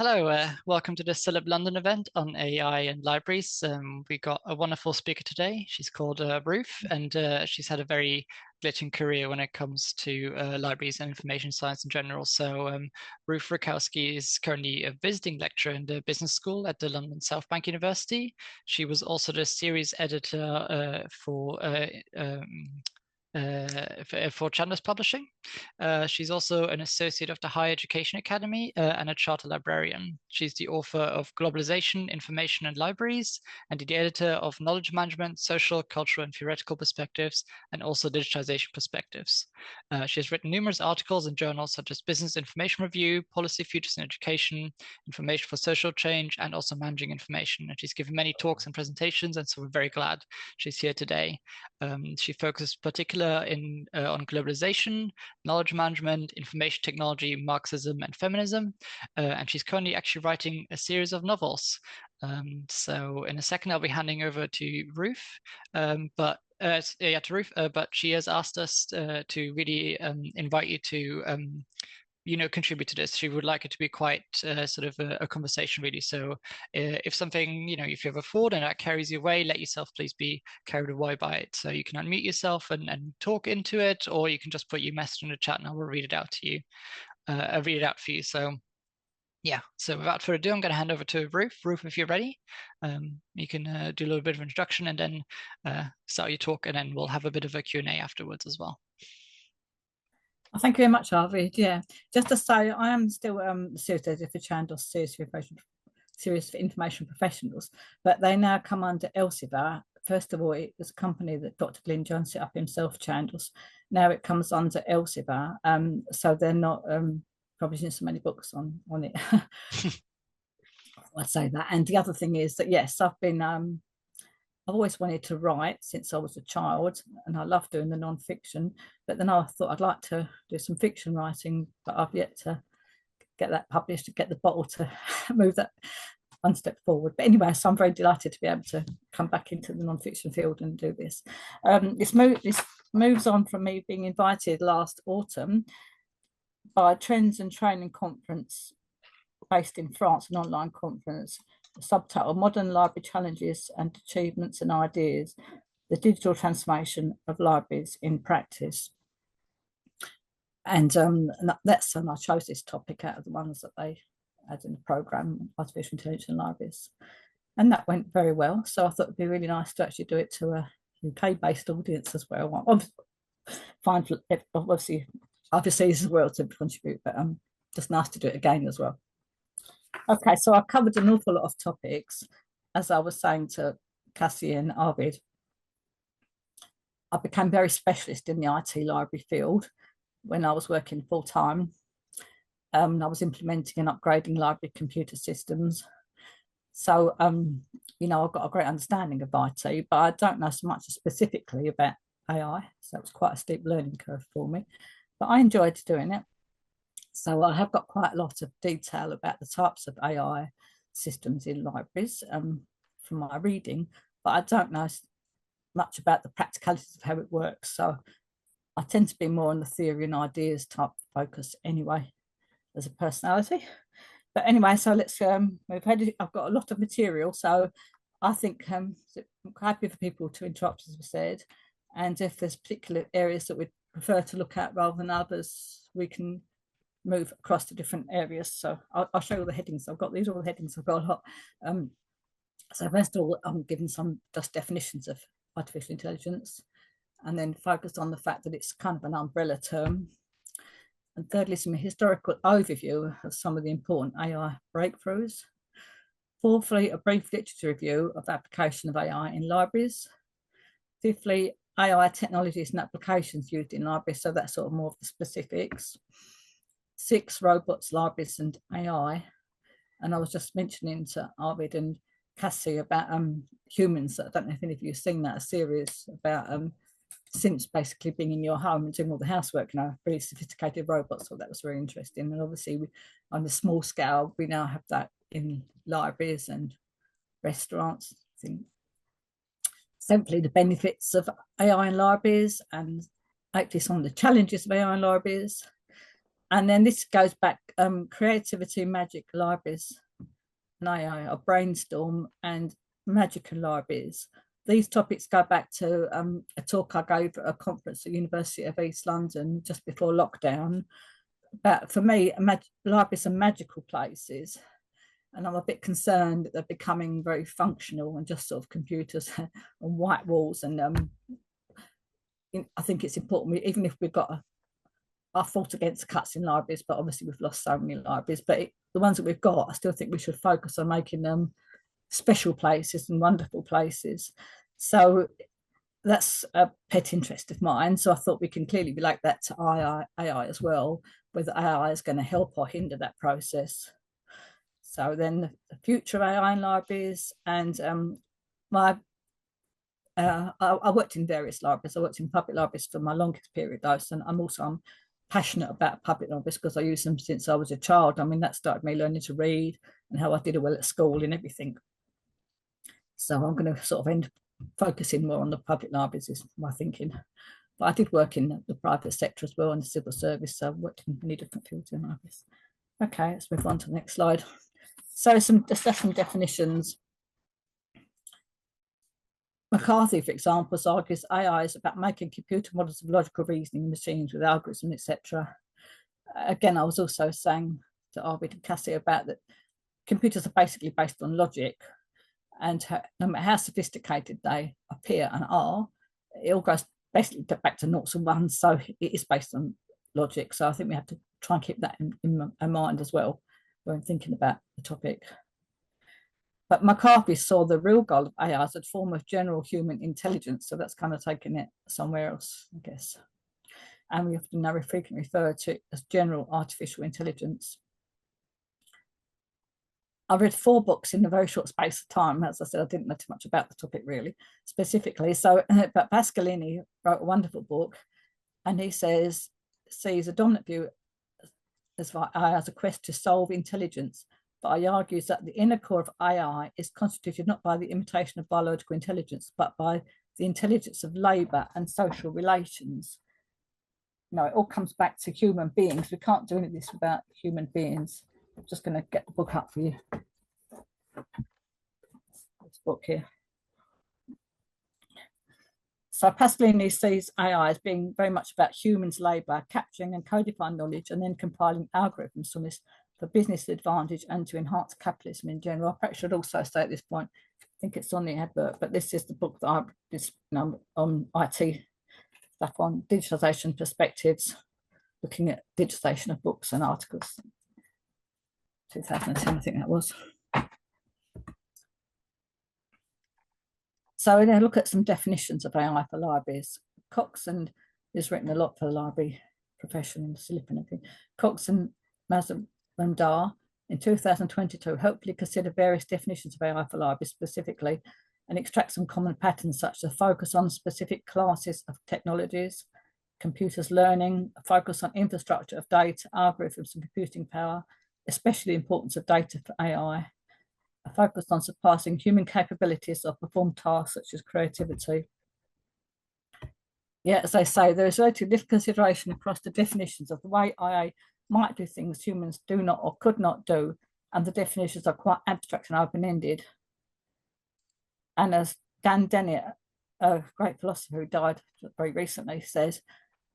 Hello, welcome to the Celeb London event on AI and libraries. We got a wonderful speaker today. She's called Ruth, and she's had a very glittering career when it comes to libraries and information science in general. So Ruth Rikowski is currently a visiting lecturer in the business school at the London South Bank University. She was also the series editor for Chandos Publishing. She's also an associate of the Higher Education Academy and a charter librarian. She's the author of Globalisation, Information and Libraries, and the editor of Knowledge Management, Social, Cultural and Theoretical Perspectives, and also Digitisation Perspectives. She has written numerous articles in journals such as Business Information Review, Policy Futures in Education, Information for Social Change, and also Managing Information. And she's given many talks and presentations, and so we're very glad she's here today. She focuses particularly on globalization, knowledge management, information technology, Marxism, and feminism. And she's currently actually writing a series of novels. So in a second, I'll be handing over to Ruth. But she has asked us to really invite you to contribute to this. She would like it to be quite sort of a conversation, really. So if something, if you have a thought and that carries you away, let yourself please be carried away by it. So you can unmute yourself and talk into it, or you can just put your message in the chat and I will read it out to you. I'll read it out for you. So yeah, so without further ado, I'm going to hand over to Ruth. Ruth, if you're ready, you can do a little bit of introduction and then start your talk, and then we'll have a bit of a Q&A afterwards as well. Thank you very much, Arvid. Yeah, just to say, I am still the series editor for Chandos Series for Information Professionals, but they now come under Elsevier. First of all, it was a company that Dr. Glyn Jones set up himself, Chandos. Now it comes under Elsevier, so they're not publishing so many books on it. I'd say that. And the other thing is that, yes, I've always wanted to write since I was a child, and I love doing the non-fiction, but then I thought I'd like to do some fiction writing, but I've yet to get that published, to get the bottle to move that one step forward. But anyway, so I'm very delighted to be able to come back into the non-fiction field and do this. This moves on from me being invited last autumn by a Trends and Training Conference based in France, an online conference, subtitle Modern Library Challenges and Achievements and Ideas, the Digital Transformation of Libraries in Practice. And I chose this topic out of the ones that they had in the programme, Artificial Intelligence in Libraries. And that went very well. So I thought it'd be really nice to actually do it to a UK-based audience as well. Obviously as well to contribute, but just nice to do it again as well. Okay, so I've covered an awful lot of topics. As I was saying to Cassie and Arvid, I became very specialist in the IT library field when I was working full-time. I was implementing and upgrading library computer systems. So, I've got a great understanding of IT, but I don't know so much specifically about AI. So it was quite a steep learning curve for me, but I enjoyed doing it. So I have got quite a lot of detail about the types of AI systems in libraries from my reading, but I don't know much about the practicalities of how it works. So I tend to be more on the theory and ideas type focus anyway, as a personality. But anyway, so let's I've got a lot of material, so I think I'm happy for people to interrupt, as we said, and if there's particular areas that we'd prefer to look at rather than others, we can move across to different areas. So I'll show you all the headings. I've got these all the headings. I've got a lot. So first of all, I'm giving some just definitions of artificial intelligence, and then focus on the fact that it's kind of an umbrella term. And thirdly, some historical overview of some of the important AI breakthroughs. Fourthly, a brief literature review of the application of AI in libraries. Fifthly, AI technologies and applications used in libraries. So that's sort of more of the specifics. 6, robots, libraries and AI. And I was just mentioning to Arvid and Cassie about humans. I don't know if any of you have seen that series about Sims basically being in your home and doing all the housework, really sophisticated robots. So that was very interesting. And obviously on the small scale, we now have that in libraries and restaurants. Simply the benefits of AI in libraries and actually some of the challenges of AI in libraries. And then this goes back, creativity, magic, libraries, and AI, or brainstorm and magical libraries. These topics go back to a talk I gave at a conference at the University of East London just before lockdown. But for me, libraries are magical places. And I'm a bit concerned that they're becoming very functional and just sort of computers and white walls. And I think it's important, even if we've got I fought against cuts in libraries, but obviously we've lost so many libraries. But the ones that we've got, I still think we should focus on making them special places and wonderful places. So that's a pet interest of mine. So I thought we can clearly relate that to AI as well, whether AI is going to help or hinder that process. So then the future of AI in libraries, and I worked in various libraries. I worked in public libraries for my longest period, though, and I'm passionate about public libraries because I used them since I was a child. I mean, that started me learning to read and how I did well at school and everything. So I'm going to sort of end focusing more on the public libraries is my thinking. But I did work in the private sector as well in the civil service, so I worked in many different fields in libraries. Okay, let's move on to the next slide. So some definitions. McCarthy, for example, argues AI is about making computer models of logical reasoning machines with algorithms, etc. Again, I was also saying to Arvid and Cassie about that computers are basically based on logic, and no matter how sophisticated they appear and are, it all goes basically back to noughts and ones, so it is based on logic. So I think we have to try and keep that in mind as well when thinking about the topic. But McCarthy saw the real goal of AI as a form of general human intelligence. So that's kind of taking it somewhere else, I guess. And we often now frequently refer to it as general artificial intelligence. I read 4 books in a very short space of time. As I said, I didn't know too much about the topic really, specifically. So, but Pascalini wrote a wonderful book, and he sees a dominant view as AI as a quest to solve intelligence. But he argues that the inner core of AI is constituted not by the imitation of biological intelligence, but by the intelligence of labour and social relations. No, it all comes back to human beings. We can't do any of this without human beings. I'm just going to get the book up for you. This book here. So Pascalini sees AI as being very much about humans' labour, capturing and codifying knowledge and then compiling algorithms from this for business advantage and to enhance capitalism in general. I perhaps should also say at this point, I think it's on the advert, but this is the book that I this on IT stuff on digitisation perspectives, looking at digitisation of books and articles. 2010, I think that was. So we're going to look at some definitions of AI for libraries. Coxon has written a lot for the library profession in Silicon, I think. Coxon, Mazumdar in 2022 hopefully consider various definitions of AI for libraries specifically and extract some common patterns such as a focus on specific classes of technologies, computers learning, a focus on infrastructure of data, algorithms and computing power, especially the importance of data for AI, a focus on surpassing human capabilities of perform tasks such as creativity. Yeah, as I say, there is relatively little consideration across the definitions of the way AI might do things humans do not or could not do, and the definitions are quite abstract and open-ended. And as Dan Dennett, a great philosopher who died very recently, says,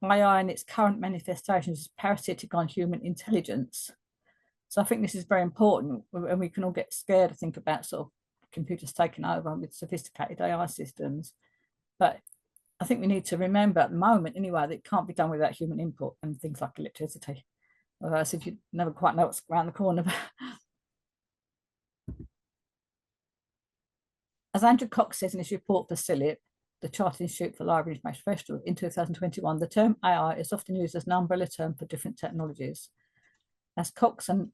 AI in its current manifestations is parasitic on human intelligence. So I think this is very important, and we can all get scared to think about sort of computers taking over with sophisticated AI systems. But I think we need to remember at the moment anyway that it can't be done without human input and things like electricity. Otherwise, if you never quite know what's around the corner. As Andrew Cox says in his report for CILIP, the Chartered Institute for Library Information Professionals, in 2021, the term AI is often used as an umbrella term for different technologies. As Cox and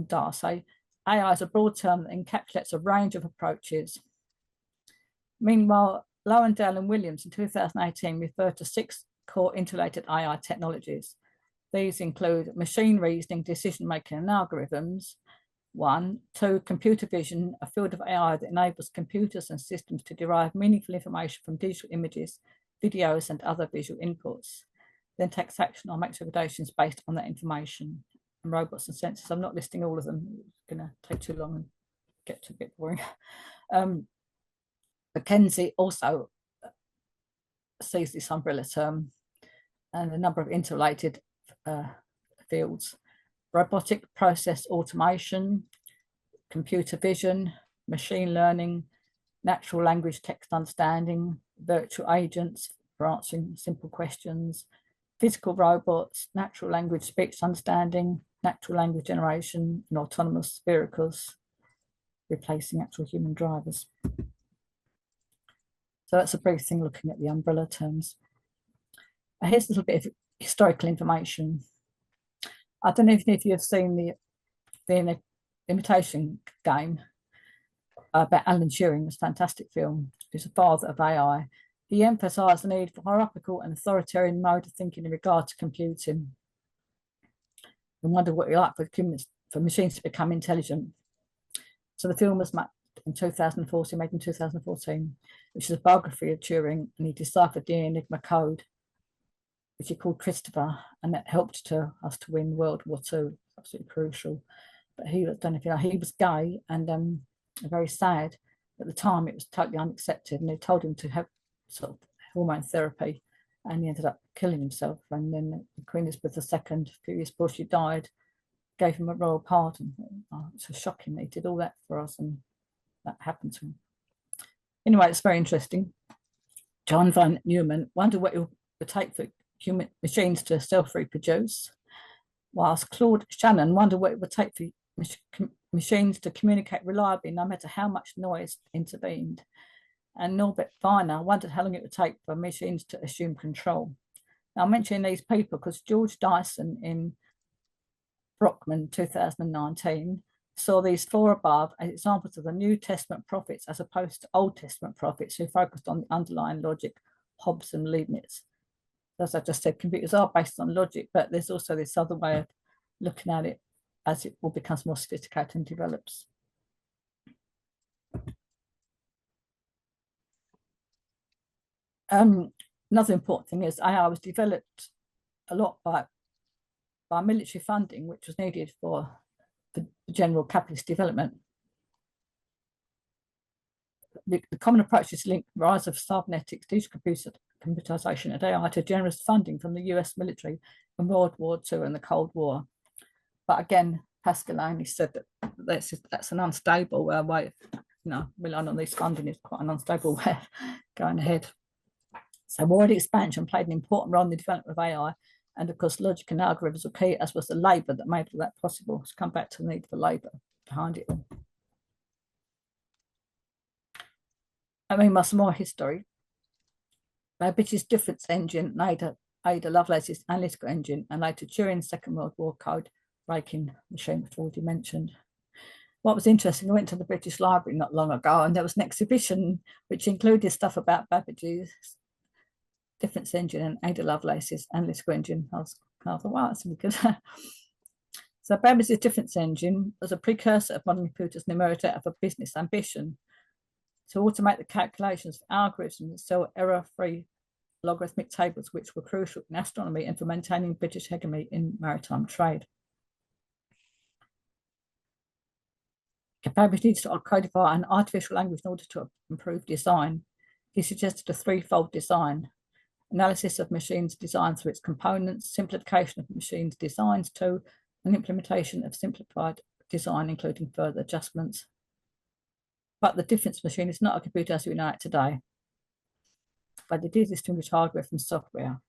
Dar say, AI is a broad term that encapsulates a range of approaches. Meanwhile, Lowendale and Williams in 2018 referred to 6 core interrelated AI technologies. These include machine reasoning, decision-making and algorithms, 1. 2, computer vision, a field of AI that enables computers and systems to derive meaningful information from digital images, videos and other visual inputs. then takes action or makes recommendations based on that information. And robots and sensors, I'm not listing all of them, it's going to take too long and get to a bit boring. Mackenzie also sees this umbrella term and a number of interrelated fields: robotic process automation, computer vision, machine learning, natural language text understanding, virtual agents for answering simple questions, physical robots, natural language speech understanding, natural language generation, and autonomous vehicles, replacing actual human drivers. So that's a brief thing looking at the umbrella terms. Here's a little bit of historical information. I don't know if you've seen the Imitation Game about Alan Turing, this fantastic film. He's the father of AI. He emphasised the need for hierarchical and authoritarian mode of thinking in regard to computing, and wondered what it like for machines to become intelligent. So the film was made in 2014, which is a biography of Turing, and he deciphered the Enigma code, which he called Christopher, and that helped us to win World War II. Absolutely crucial. But he, I don't know if you know, he was gay and very sad. At the time, it was totally unaccepted, and they told him to have sort of hormone therapy, and he ended up killing himself. And then Queen Elizabeth II, a few years before she died, gave him a royal pardon. It's so shocking that he did all that for us, and that happened to him. Anyway, it's very interesting. John von Neumann wondered what it would take for human machines to self-reproduce, whilst Claude Shannon wondered what it would take for machines to communicate reliably no matter how much noise intervened. And Norbert Wiener wondered how long it would take for machines to assume control. Now, I'm mentioning these people because George Dyson in Brockman 2019 saw these four above as examples of the New Testament prophets as opposed to Old Testament prophets who focused on the underlying logic, Hobbes and Leibniz. As I just said, computers are based on logic, but there's also this other way of looking at it as it all becomes more sophisticated and develops. Another important thing is AI was developed a lot by military funding, which was needed for the general capitalist development. The common approach is to link the rise of cybernetics, digital computerization, and AI to generous funding from the US military in World War II and the Cold War. But again, Pascal only said that that's an unstable way of, relying on this funding is quite an unstable way of going ahead. So wide expansion played an important role in the development of AI, and of course logic and algorithms were key, as was the labour that made all that possible. Let's come back to the need for labour behind it all. I mean, some more history. Babbage's difference engine, Ada Lovelace's analytical engine, and later Turing's Second World War code breaking machine, which I've already mentioned. What was interesting, I went to the British Library not long ago, and there was an exhibition which included stuff about Babbage's difference engine and Ada Lovelace's analytical engine. I thought, wow, that's really good. So Babbage's difference engine was a precursor of modern computers and emerged out of a business ambition to automate the calculations for algorithms and sell error-free logarithmic tables, which were crucial in astronomy and for maintaining British hegemony in maritime trade. Babbage needs to codify an artificial language in order to improve design. He suggested a threefold design: analysis of machines' design through its components, simplification of machines' designs too, and implementation of simplified design, including further adjustments. But the difference machine is not a computer as we know it today, but it is distinguished hardware from software.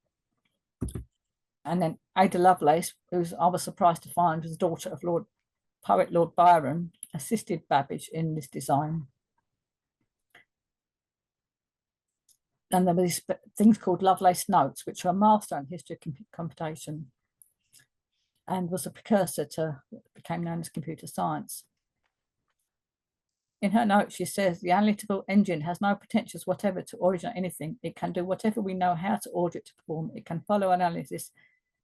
And then Ada Lovelace, who I was surprised to find was the daughter of poet Lord Byron, assisted Babbage in this design. And there were these things called Lovelace Notes, which are a milestone in history of computation and was a precursor to what became known as computer science. In her notes, she says, the analytical engine has no pretensions whatever to originate anything. It can do whatever we know how to order it to perform. It can follow analysis,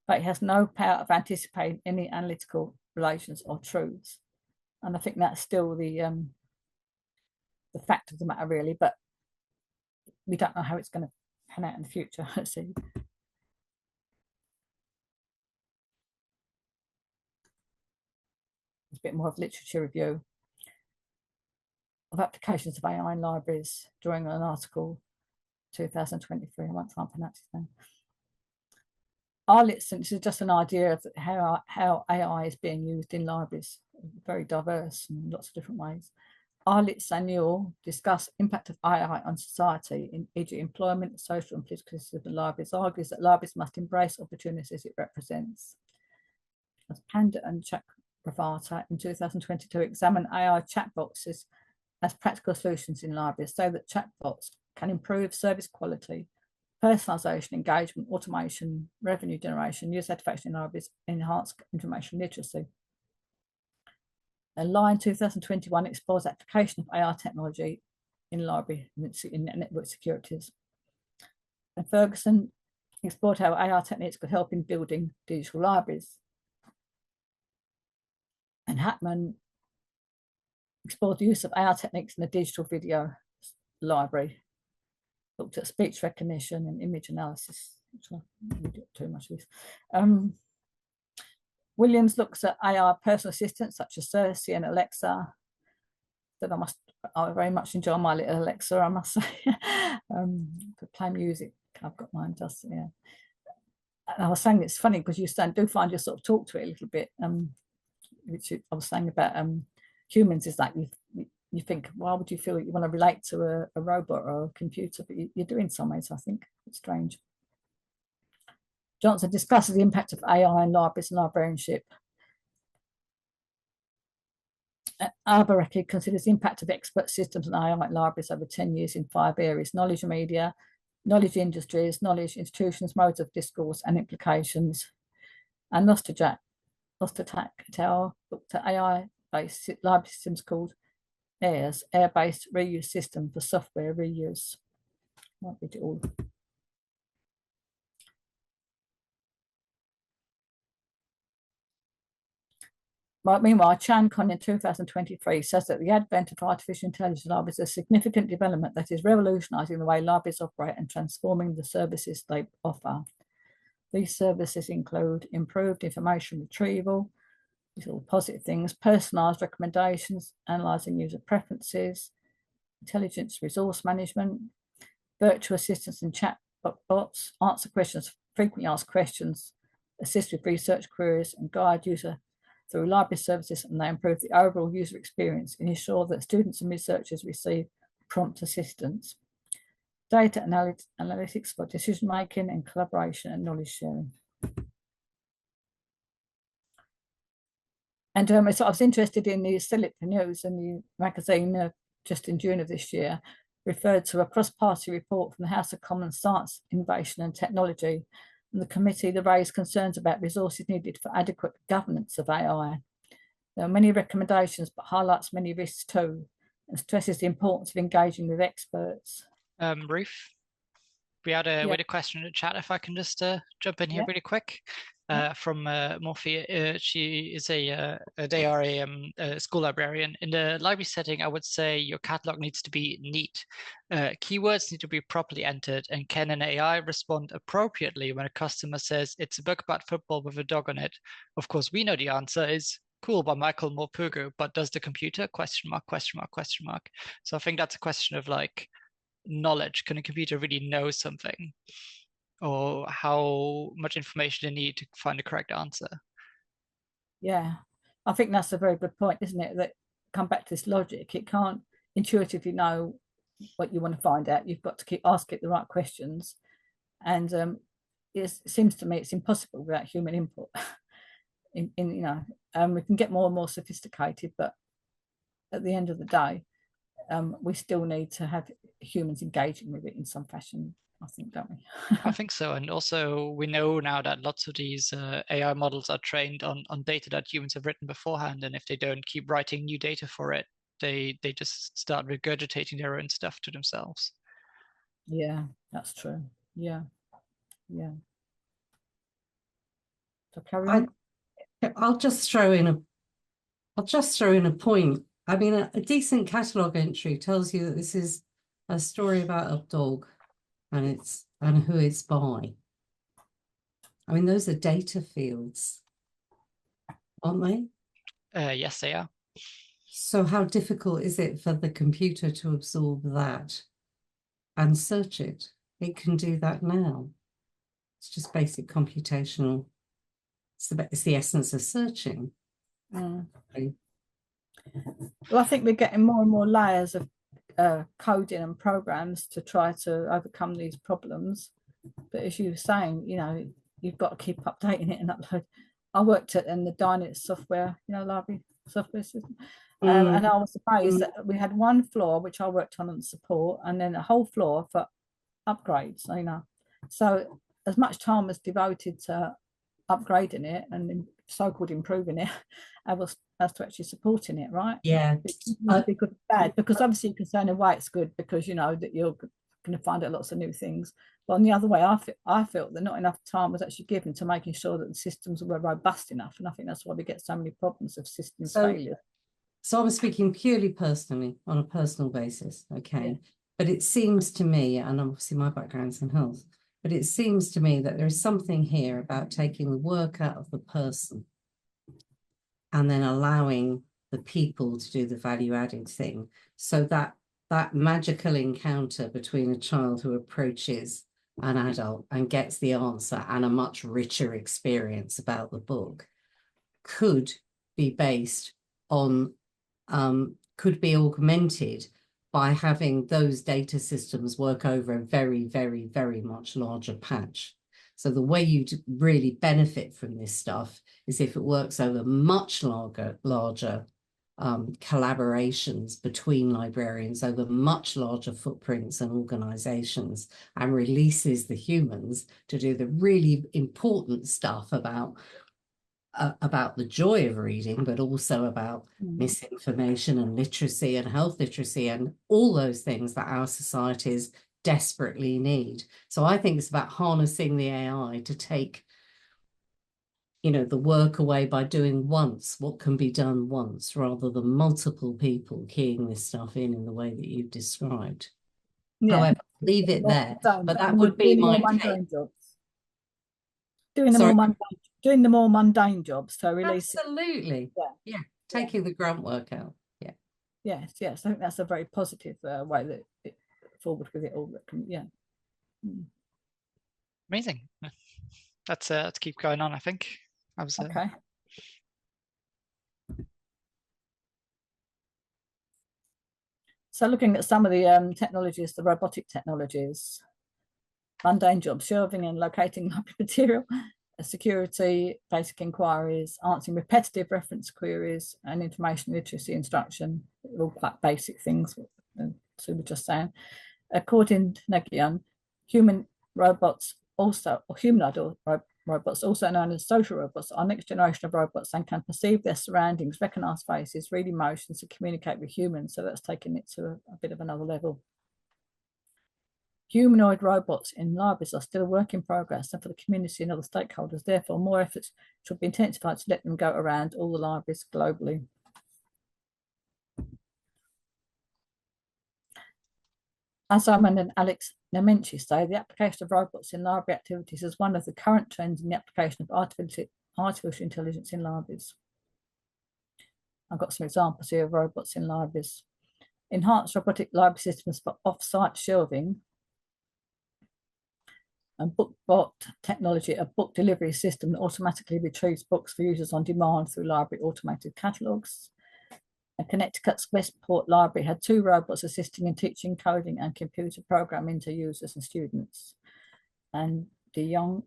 but it has no power of anticipating any analytical relations or truths. And I think that's still the fact of the matter, really, but we don't know how it's going to pan out in the future. Let's see. There's a bit more of literature review of applications of AI in libraries during an article 2023. I won't try and pronounce his name. Arlitz, this is just an idea of how AI is being used in libraries, very diverse in lots of different ways. Arlitz and Newell discuss impact of AI on society, e.g. employment, social and political systems of libraries, argues that libraries must embrace opportunities it represents. As Panda and Chakravarta in 2022 examined AI chatbots as practical solutions in libraries, so that chatbots can improve service quality, personalisation, engagement, automation, revenue generation, user satisfaction in libraries, enhance information literacy. A line 2021 explores application of AI technology in library in network securities. And Ferguson explored how AI techniques could help in building digital libraries. And Hatman explored the use of AI techniques in the digital video library, looked at speech recognition and image analysis, which I don't do too much of this. Williams looks at AI personal assistants such as Cersei and Alexa. That I very much enjoy my little Alexa, I must say. To play music, I've got mine just, yeah. And I was saying it's funny because you do find you sort of talk to it a little bit, which I was saying about humans is that you think, why would you feel that you want to relate to a robot or a computer, but you do in some ways, I think. It's strange. Johnson discusses the impact of AI in libraries and librarianship. Alberecki considers the impact of expert systems and AI in libraries over 10 years in 5 areas: knowledge media, knowledge industries, knowledge institutions, modes of discourse and implications. And Nostotak looked at AI-based library systems called AIRS, Air-Based Reuse System for Software Reuse. I won't read it all. Meanwhile, ChanCon in 2023 says that the advent of artificial intelligence in libraries is a significant development that is revolutionising the way libraries operate and transforming the services they offer. These services include improved information retrieval, these are all positive things, personalised recommendations, analysing user preferences, intelligence resource management, virtual assistants and chat bots, answer questions, frequently asked questions, assist with research queries and guide user through library services, and they improve the overall user experience and ensure that students and researchers receive prompt assistance. Data analytics for decision making and collaboration and knowledge sharing. And so I was interested in the Silip News and the magazine just in June of this year referred to a cross-party report from the House of Commons Science, Innovation and Technology, and the committee that raised concerns about resources needed for adequate governance of AI. There are many recommendations, but highlights many risks too, and stresses the importance of engaging with experts. Ruth, we had a question in the chat. If I can just jump in here really quick. From Morphe. She is they are a school librarian. In the library setting, I would say your catalog needs to be neat. Keywords need to be properly entered, and can an AI respond appropriately when a customer says it's a book about football with a dog on it? Of course, we know the answer is cool by Michael Morpurgo, but does the computer ? So I think that's a question of like knowledge. Can a computer really know something? Or how much information they need to find the correct answer. Yeah, I think that's a very good point, isn't it? That come back to this logic. It can't intuitively know what you want to find out. You've got to keep asking it the right questions. And it seems to me it's impossible without human input. We can get more and more sophisticated, but at the end of the day, we still need to have humans engaging with it in some fashion, I think, don't we? I think so. And also we know now that lots of these AI models are trained on data that humans have written beforehand. And if they don't keep writing new data for it, they just start regurgitating their own stuff to themselves. Yeah, that's true. Yeah. So carry on. I'll just throw in a point. I mean, a decent catalogue entry tells you that this is a story about a dog and who it's by. I mean, those are data fields, aren't they? Yes, they are. So how difficult is it for the computer to absorb that and search it? It can do that now. It's just basic computational. It's the essence of searching. Mm. Well, I think we're getting more and more layers of coding and programs to try to overcome these problems. But as you were saying, you know, you've got to keep updating it and upload. I worked in the Dynet software, you know, library software system. And I was surprised that we had one floor, which I worked on support, and then a whole floor for upgrades, you know. So as much time was devoted to upgrading it and so-called improving it, as to actually supporting it, right? Yeah. It must be good or bad, because obviously you can say in a way it's good because you know that you're going to find out lots of new things. But on the other way, I felt that not enough time was actually given to making sure that the systems were robust enough. And I think that's why we get so many problems of systems failure. So I'm speaking purely personally, on a personal basis, okay? Yeah. But it seems to me, and obviously my background's in health, but it seems to me that there is something here about taking the work out of the person and then allowing the people to do the value-added thing. So that magical encounter between a child who approaches an adult and gets the answer and a much richer experience about the book could be based on could be augmented by having those data systems work over a very, very, very much larger patch. So the way you really benefit from this stuff is if it works over much larger collaborations between librarians over much larger footprints and organizations, and releases the humans to do the really important stuff about the joy of reading, but also about misinformation and literacy and health literacy and all those things that our societies desperately need. So I think it's about harnessing the AI to take, you know, the work away by doing once what can be done once, rather than multiple people keying this stuff in the way that you've described. Yeah. However, leave it there, but that would be doing my more take. mundane jobs. Doing the more mundane jobs. So release. Absolutely. Yeah. Taking the grunt work out. Yeah. Yes. I think that's a very positive way that it forward with it all. Yeah. Amazing. Let's keep going on, I think. I was okay. So looking at some of the technologies, the robotic technologies, mundane jobs, shelving and locating library material, security, basic inquiries, answering repetitive reference queries, and information literacy instruction, all quite basic things, so we're just saying. According to Negian, humanoid robots, also known as social robots, are next generation of robots and can perceive their surroundings, recognize faces, read emotions, and communicate with humans. So that's taking it to a bit of another level. Humanoid robots in libraries are still a work in progress, and for the community and other stakeholders, therefore, more efforts should be intensified to let them go around all the libraries globally. As Simon and Alex Nemenci say, the application of robots in library activities is one of the current trends in the application of artificial intelligence in libraries. I've got some examples here of robots in libraries. Enhanced robotic library systems for off-site shelving and BookBot technology, a book delivery system that automatically retrieves books for users on demand through library automated catalogues. And Connecticut's Westport Library had 2 robots assisting in teaching coding and computer programming to users and students. And the Young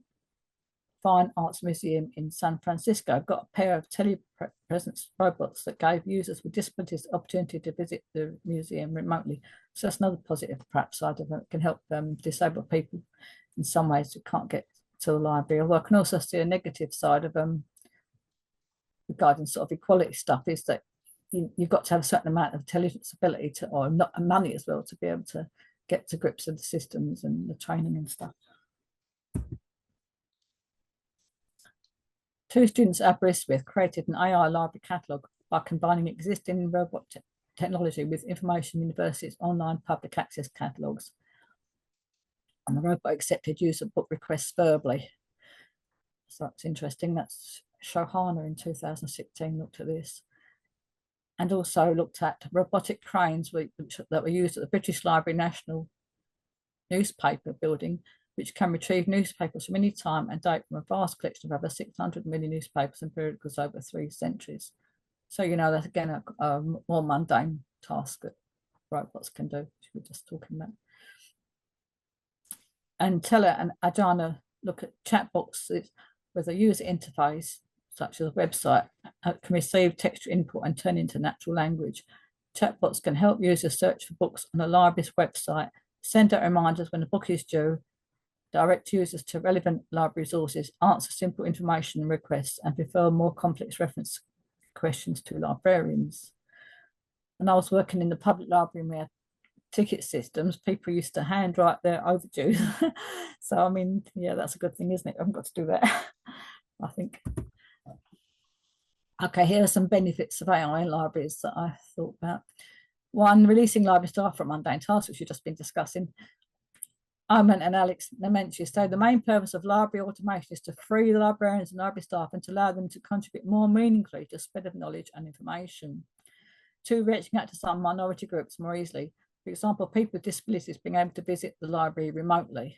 Fine Arts Museum in San Francisco got a pair of telepresence robots that gave users with disabilities the opportunity to visit the museum remotely. So that's another positive, perhaps, side of it. It can help disabled people in some ways who can't get to the library. Although I can also see a negative side of regarding sort of equality stuff, is that you've got to have a certain amount of intelligence, ability to, or not, and money as well, to be able to get to grips with the systems and the training and stuff. 2 students at Aberystwyth created an AI library catalogue by combining existing robot technology with Information University's online public access catalogues. And the robot accepted user book requests verbally. So that's interesting. That's Shohana in 2016 looked at this. and also looked at robotic cranes that were used at the British Library National Newspaper Building, which can retrieve newspapers from any time and date from a vast collection of over 600 million newspapers and periodicals over 3 centuries. So, you know, that's again a more mundane task that robots can do, which we were just talking about. And Teller and Ajana look at chatbots with a user interface, such as a website, can receive textual input and turn into natural language. Chatbots can help users search for books on a library's website, send out reminders when a book is due, direct users to relevant library resources, answer simple information requests, and refer more complex reference questions to librarians. And I was working in the public library and we had ticket systems. People used to handwrite their overdues. So, I mean, yeah, that's a good thing, isn't it? I haven't got to do that, I think. Okay, here are some benefits of AI in libraries that I thought about. One, releasing library staff from mundane tasks, which we've just been discussing. Armin and Alex Nementius say the main purpose of library automation is to free the librarians and library staff and to allow them to contribute more meaningfully to spread of knowledge and information. Two, reaching out to some minority groups more easily. For example, people with disabilities being able to visit the library remotely.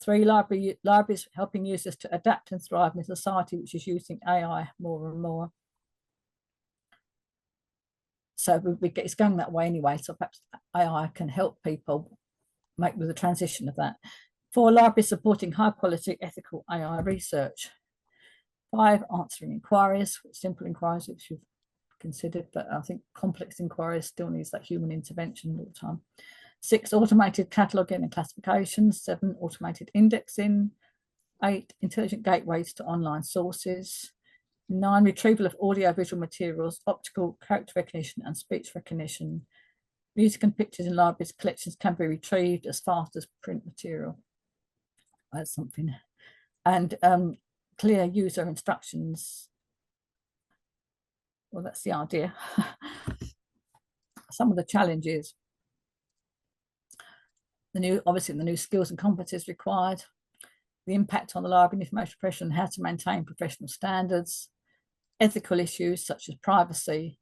Three, libraries helping users to adapt and thrive in a society which is using AI more and more. So it's going that way anyway. So perhaps AI can help people make the transition of that. 4, libraries supporting high quality ethical AI research. 5, answering inquiries, simple inquiries which you've considered, but I think complex inquiries still needs that human intervention all the time. 6, automated cataloguing and classification. 7, automated indexing. 8, intelligent gateways to online sources. 9, retrieval of audio-visual materials, optical character recognition and speech recognition. Music and pictures in libraries collections can be retrieved as fast as print material. That's something. And clear user instructions. Well, that's the idea. Some of the challenges. Obviously, the new skills and competencies required. The impact on the library and information profession and how to maintain professional standards. Ethical issues such as privacy,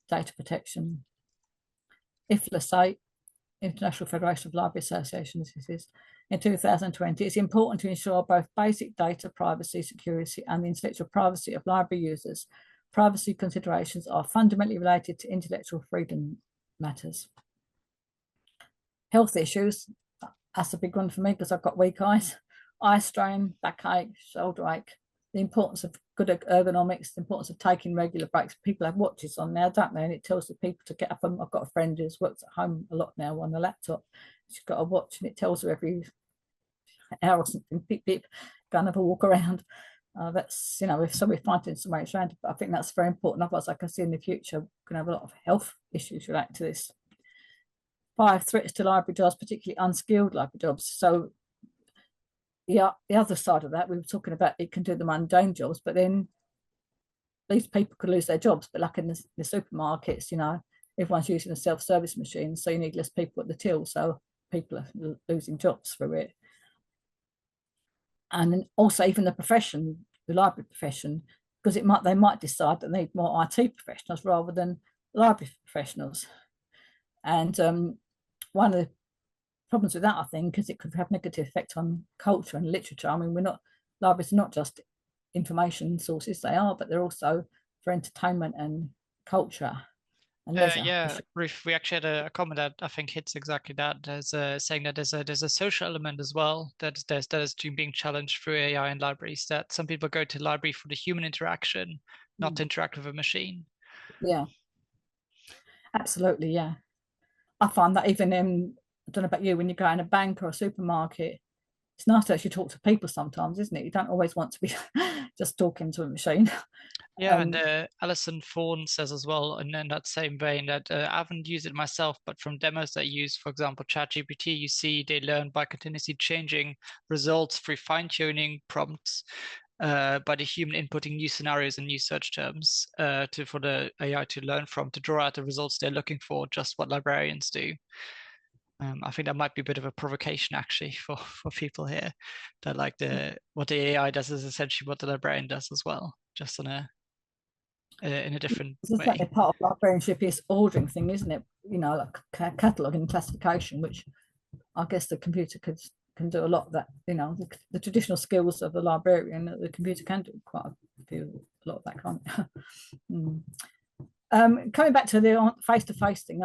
data protection. IFLA, International Federation of Library Associations, this is in 2020, it's important to ensure both basic data privacy, security, and the intellectual privacy of library users. Privacy considerations are fundamentally related to intellectual freedom matters. Health issues, that's a big one for me because I've got weak eyes. Eye strain, backache, shoulder ache. The importance of good ergonomics, the importance of taking regular breaks. People have watches on now, don't they? And it tells the people to get up. And I've got a friend who's works at home a lot now on the laptop. She's got a watch and it tells her every hour or something, beep, beep, go and have a walk around. That's, you know, if somebody finding some way around it, but I think that's very important. Otherwise, I can see in the future, we're going to have a lot of health issues related to this. 5, threats to library jobs, particularly unskilled library jobs. So the other side of that, we were talking about it can do the mundane jobs, but then these people could lose their jobs. But like in the supermarkets, you know, everyone's using a self-service machine, so you need less people at the till, so people are losing jobs through it. And also even the profession, the library profession, because they might decide that they need more IT professionals rather than library professionals. And one of the problems with that, I think, is it could have negative effect on culture and literature. I mean, libraries are not just information sources, they are, but they're also for entertainment and culture and leisure. Yeah, Ruth, we actually had a comment that I think hits exactly that. There's saying that there's a social element as well that is being challenged through AI in libraries. That some people go to the library for the human interaction, not to interact with a machine. Yeah, absolutely. Yeah, I find that even in, I don't know about you, when you go in a bank or a supermarket, it's nice to actually talk to people sometimes, isn't it? You don't always want to be just talking to a machine. Yeah, and Alison Thorne says as well, in that same vein, that I haven't used it myself, but from demos that use, for example, ChatGPT, you see they learn by continuously changing results through fine-tuning prompts by the human inputting new scenarios and new search terms for the AI to learn from, to draw out the results they're looking for, just what librarians do. I think that might be a bit of a provocation actually for people here, that like what the AI does is essentially what the librarian does as well, just on a in a different It's way. certainly part of librarianship is ordering thing, isn't it? You know, like catalogue and classification, which I guess the computer can do a lot of that. You know, the traditional skills of the librarian, the computer can do quite a lot of that kind of. Coming back to the face-to-face thing,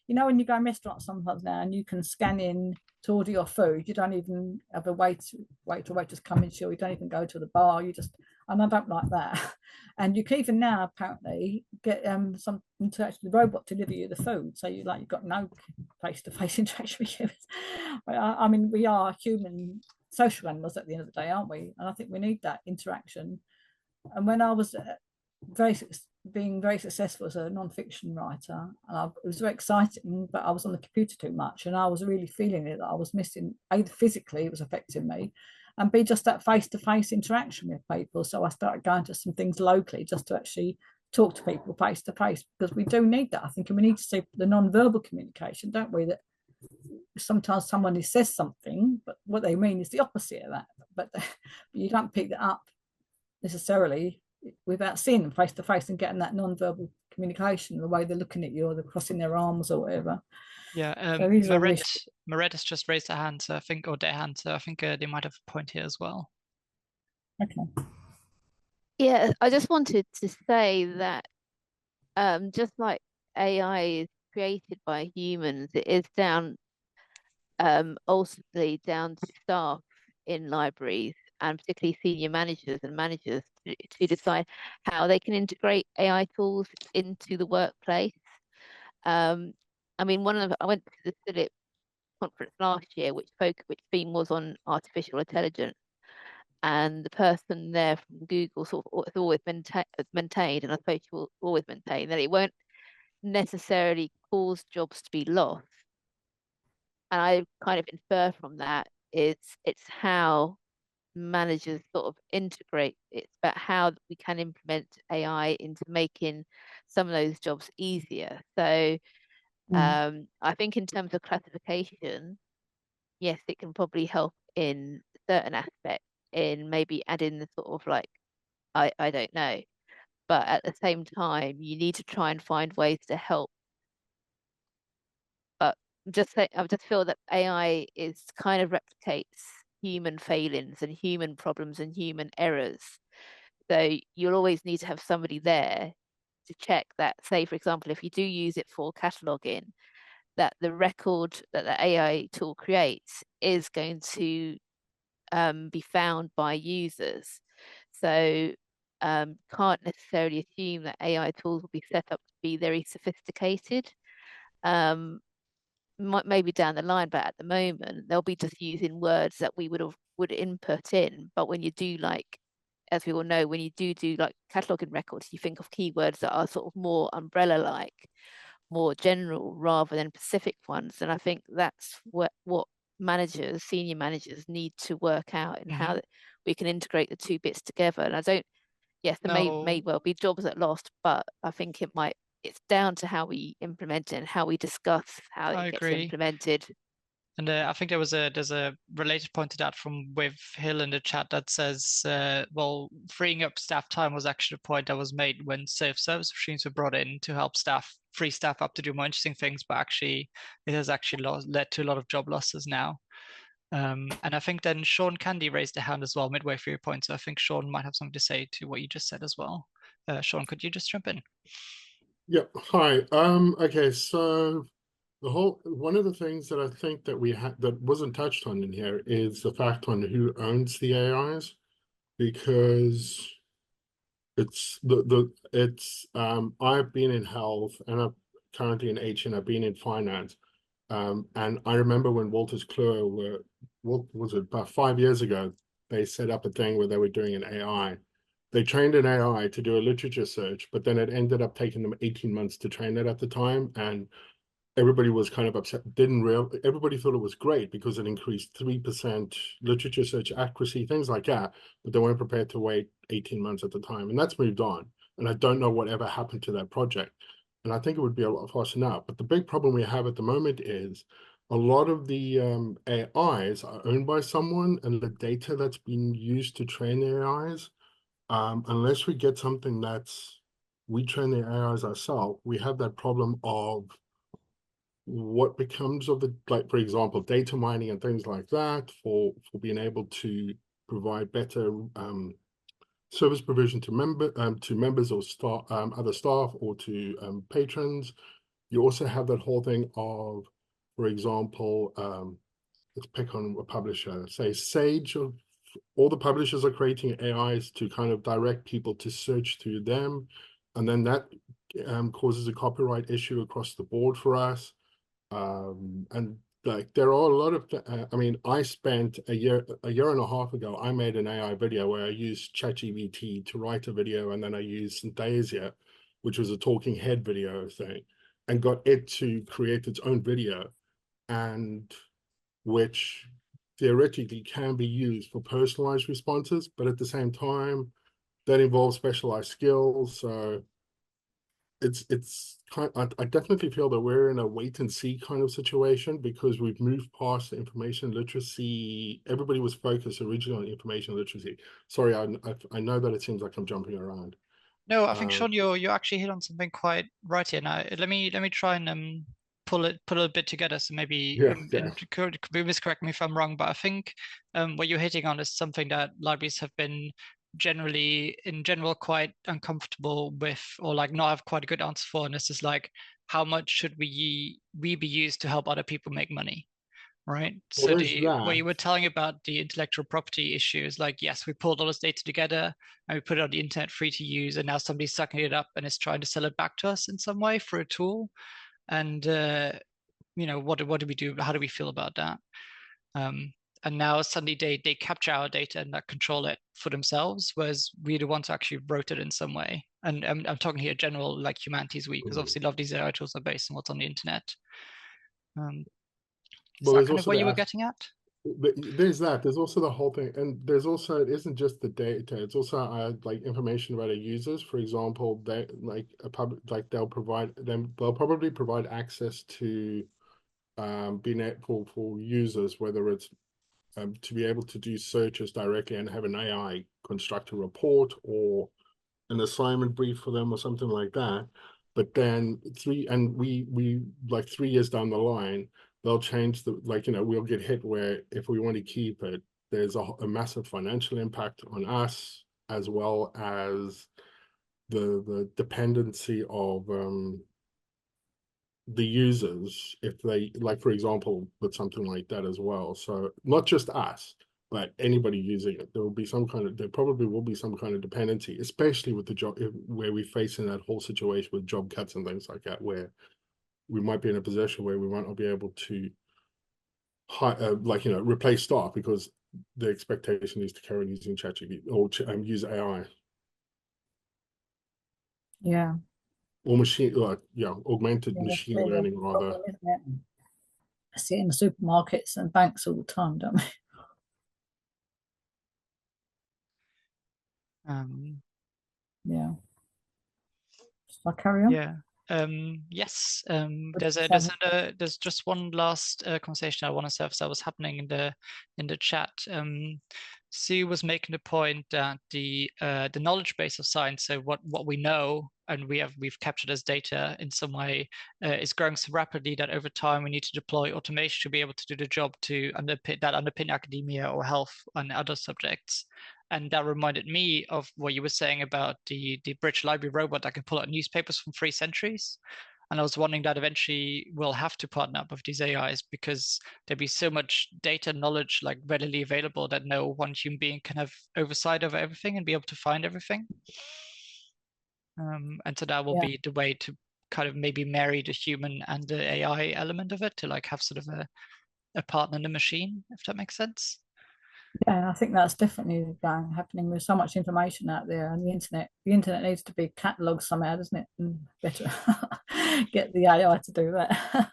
you know, when you go in restaurants sometimes now and you can scan in to order your food, you don't even have a wait or waitress come in, you don't even go to the bar, you just, and I don't like that. And you can even now apparently get something to actually the robot deliver you the food, so you've got no face-to-face interaction with you. I mean, we are human social animals at the end of the day, aren't we? And I think we need that interaction. And when I was being very successful as a non-fiction writer, it was very exciting, but I was on the computer too much, and I was really feeling it, that I was missing, either physically it was affecting me, and B, just that face-to-face interaction with people. So I started going to some things locally just to actually talk to people face-to-face, because we do need that, I think, and we need to see the non-verbal communication, don't we, that sometimes someone says something, but what they mean is the opposite of that, but you don't pick that up necessarily without seeing them face to face and getting that non-verbal communication, the way they're looking at you or they're crossing their arms or whatever. Yeah, so Maret has just raised her hand, so I think, or their hand, so I think they might have a point here as well. Okay. Yeah, I just wanted to say that just like AI is created by humans, it is down ultimately down to staff in libraries, and particularly senior managers and managers, to decide how they can integrate AI tools into the workplace. I mean, I went to the CILIP conference last year, which theme was on artificial intelligence, and the person there from Google sort of has always maintained, and I suppose she will always maintain, that it won't necessarily cause jobs to be lost. And I kind of infer from that it's how managers sort of integrate. It's about how we can implement AI into making some of those jobs easier. So I think in terms of classification, yes, it can probably help in certain aspects, in maybe adding the sort of like, I don't know. But at the same time, you need to try and find ways to help. But I just feel that AI is kind of replicates human failings and human problems and human errors. So you'll always need to have somebody there to check that, say, for example, if you do use it for cataloging, that the record that the AI tool creates is going to be found by users. So can't necessarily assume that AI tools will be set up to be very sophisticated. Maybe down the line, but at the moment they'll be just using words that we would input in. But when you do, like, as we all know, when you do like cataloging records, you think of keywords that are sort of more umbrella-like, more general rather than specific ones. And I think that's what managers, senior managers, need to work out, and how we can integrate the two bits together. And there may well be jobs at lost, but I think it's down to how we implement it and how we discuss how it gets implemented. And I think there's a related point to that from With Hill in the chat that says, well, freeing up staff time was actually a point that was made when self-service machines were brought in to help free staff up to do more interesting things, but actually it has actually led to a lot of job losses now. And I think then Sean Candy raised a hand as well midway through your point, so I think Sean might have something to say to what you just said as well. Sean, could you just jump in? Yeah, hi. Okay, so one of the things that I think that that wasn't touched on in here is the fact on who owns the AIs, because I've been in health, and I'm currently in H, and I've been in finance. And I remember when Wolters Kluwer what was it, about 5 years ago, they set up a thing where they were doing an AI. They trained an AI to do a literature search, but then it ended up taking them 18 months to train it at the time. And everybody was kind of upset. Everybody thought it was great because it increased 3% literature search accuracy, things like that, but they weren't prepared to wait 18 months at the time. And that's moved on. And I don't know whatever happened to that project. And I think it would be a lot faster now. But the big problem we have at the moment is a lot of the AIs are owned by someone, and the data that's being used to train the AIs, unless we get something that's we train the AIs ourselves, we have that problem of what becomes of the, like, for example, data mining and things like that for being able to provide better service provision to members or staff, other staff, or to patrons. You also have that whole thing of, for example, let's pick on a publisher, say Sage. All the publishers are creating AIs to kind of direct people to search through them, and then that causes a copyright issue across the board for us. And like there are a lot of, I mean, I spent a year and a half ago, I made an AI video where I used ChatGPT to write a video, and then I used Synthesia, which was a talking head video thing, and got it to create its own video, and which theoretically can be used for personalized responses, but at the same time, that involves specialized skills. So it's kind of, I definitely feel that we're in a wait and see kind of situation, because we've moved past the information literacy. Everybody was focused originally on information literacy. Sorry, I know that it seems like I'm jumping around. No, I think Sean, you actually hit on something quite right here. Now, let me try and pull a bit together. So maybe could miscorrect me if I'm wrong, but I think what you're hitting on is something that libraries have been in general quite uncomfortable with, or like not have quite a good answer for. And this is like, how much should we be used to help other people make money? Right. Well, So what you were telling about the intellectual property issue is like, yes, we pulled all this data together and we put it on the internet free to use, and now somebody's sucking it up and is trying to sell it back to us in some way for a tool. And what do we do? How do we feel about that? And now suddenly they capture our data and control it for themselves, whereas we're the ones who actually wrote it in some way. And I'm talking here general, like Humanities Week, because obviously a lot of these AI tools are based on what's on the internet. Is that kind of what you were getting at? There's that. There's also the whole thing, and there's also, it isn't just the data. It's also like information about our users. For example, they like they'll probably provide access to being able for users, whether it's to be able to do searches directly and have an AI construct a report or an assignment brief for them or something like that. But then we like 3 years down the line, they'll change we'll get hit where if we want to keep it, there's a massive financial impact on us, as well as the dependency of the users, if they, like, for example, with something like that as well. So not just us, but anybody using it, there probably will be some kind of dependency, especially with the job, where we're facing that whole situation with job cuts and things like that, where we might be in a position where we might not be able to replace staff because the expectation is to carry on using ChatGPT or use AI. Yeah. Or augmented machine learning, rather. I see it in the supermarkets and banks all the time, don't we? Yeah. Shall I carry on? Yeah. Yes. There's just one last conversation I want to have that was happening in the chat. Sue was making the point that the knowledge base of science, so what we know and we've captured as data in some way, is growing so rapidly that over time we need to deploy automation to be able to do the job to underpin academia or health and other subjects. And that reminded me of what you were saying about the British Library robot that can pull out newspapers from 3 centuries. And I was wondering that eventually we'll have to partner up with these AIs, because there'd be so much data knowledge like readily available that no one human being can have oversight over everything and be able to find everything. And so that will be the way to kind of maybe marry the human and the AI element of it, to like have sort of a partner in the machine, if that makes sense. Yeah, I think that's definitely happening with so much information out there, and the internet needs to be catalogued somehow, doesn't it? And better get the AI to do that.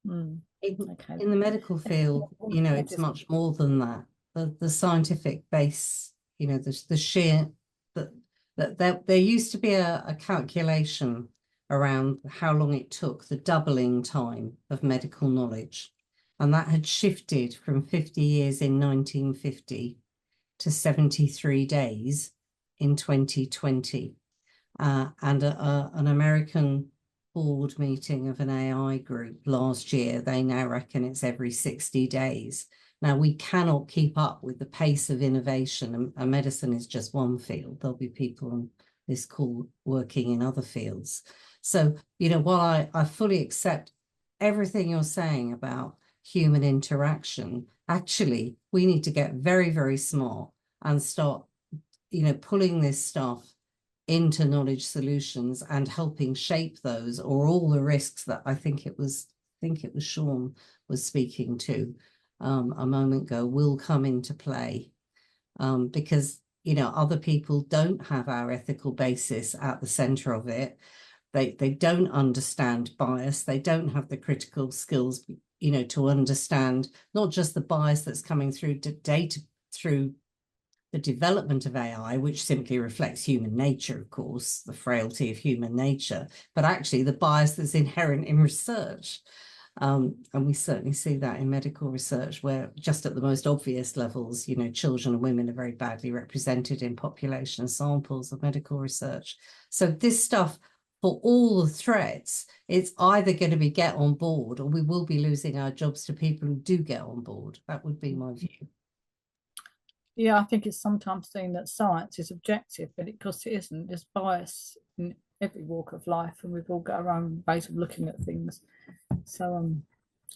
Okay. In the medical field, it's much more than that. The scientific base, the sheer that there used to be a calculation around how long it took, the doubling time of medical knowledge. And that had shifted from 50 years in 1950 to 73 days in 2020. and an American board meeting of an AI group last year, they now reckon it's every 60 days. Now, we cannot keep up with the pace of innovation, and medicine is just one field. There'll be people on this call working in other fields. So, you know, while I fully accept everything you're saying about human interaction, actually, we need to get very, very smart and start, you know, pulling this stuff into knowledge solutions and helping shape those, or all the risks that I think it was Sean was speaking to a moment ago will come into play, because, you know, other people don't have our ethical basis at the center of it. They don't understand bias. They don't have the critical skills, you know, to understand not just the bias that's coming through data, through the development of AI, which simply reflects human nature, of course, the frailty of human nature, but actually the bias that's inherent in research. And we certainly see that in medical research, where just at the most obvious levels, you know, children and women are very badly represented in population samples of medical research. So this stuff, for all the threats, it's either going to be get on board, or we will be losing our jobs to people who do get on board. That would be my view. Yeah, I think it's sometimes seen that science is objective, but because it isn't. There's bias in every walk of life, and we've all got our own ways of looking at things. So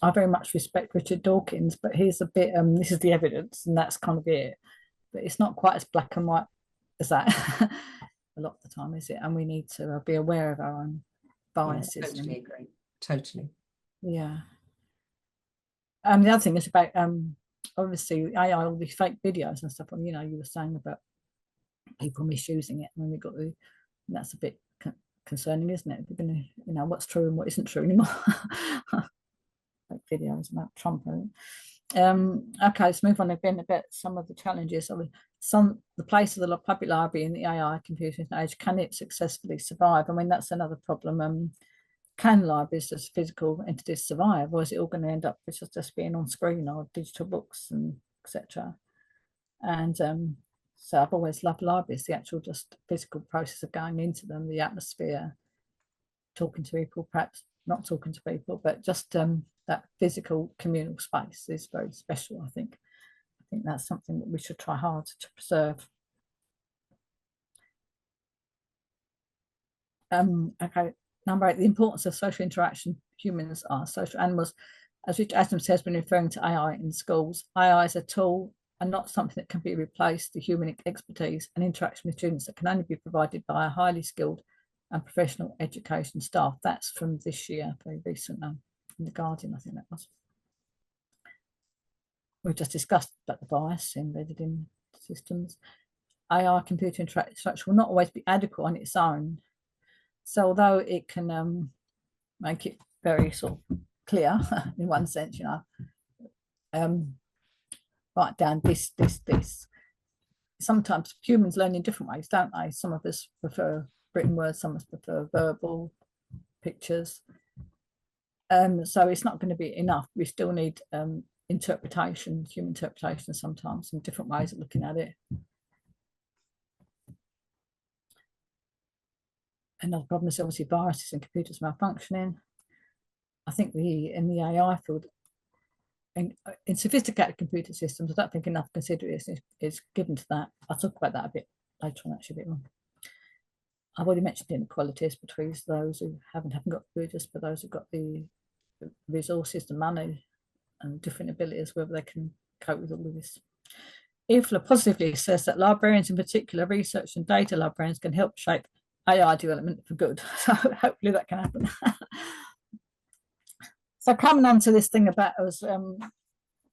I very much respect Richard Dawkins, but he's a bit, this is the evidence, and that's kind of it. But it's not quite as black and white as that a lot of the time, is it? And we need to be aware of our own biases. Yeah, totally agree. Totally. Yeah. The other thing is about obviously AI, all these fake videos and stuff. You know, you were saying about people misusing it, and then we got the, that's a bit concerning, isn't it? We're gonna, you know, what's true and what isn't true anymore. Like videos about Trump. Okay, let's move on again about some of the challenges. The place of the public library in the AI computing age, can it successfully survive? I mean, that's another problem. Can libraries as physical entities survive, or is it all going to end up with just being on screen or digital books and etc.? And so I've always loved libraries, the actual just physical process of going into them, the atmosphere, talking to people, perhaps not talking to people, but just that physical communal space is very special, I think. I think that's something that we should try hard to preserve. Okay. Number 8, the importance of social interaction. Humans are social animals. As Richard Adams says when referring to AI in schools, AI is a tool and not something that can be replaced. The human expertise and interaction with students that can only be provided by a highly skilled and professional education staff. That's from this year, very recent, in The Guardian, I think that was. We've just discussed about the bias embedded in systems. AI computer interaction will not always be adequate on its own. So although it can make it very sort of clear in one sense, you know, write down this. Sometimes humans learn in different ways, don't they? Some of us prefer written words, some of us prefer verbal pictures. So it's not going to be enough. We still need interpretation, human interpretation sometimes, and different ways of looking at it. Another problem is obviously viruses and computers malfunctioning. I think in the AI field, in sophisticated computer systems, I don't think enough consideration is given to that. I'll talk about that a bit later on, actually, a bit more. I've already mentioned inequalities between those who haven't got computers, but those who've got the resources, the money, and different abilities, whether they can cope with all of this. IFLA positively says that librarians, in particular, research and data librarians, can help shape AI development for good. So hopefully that can happen. So coming on to this thing about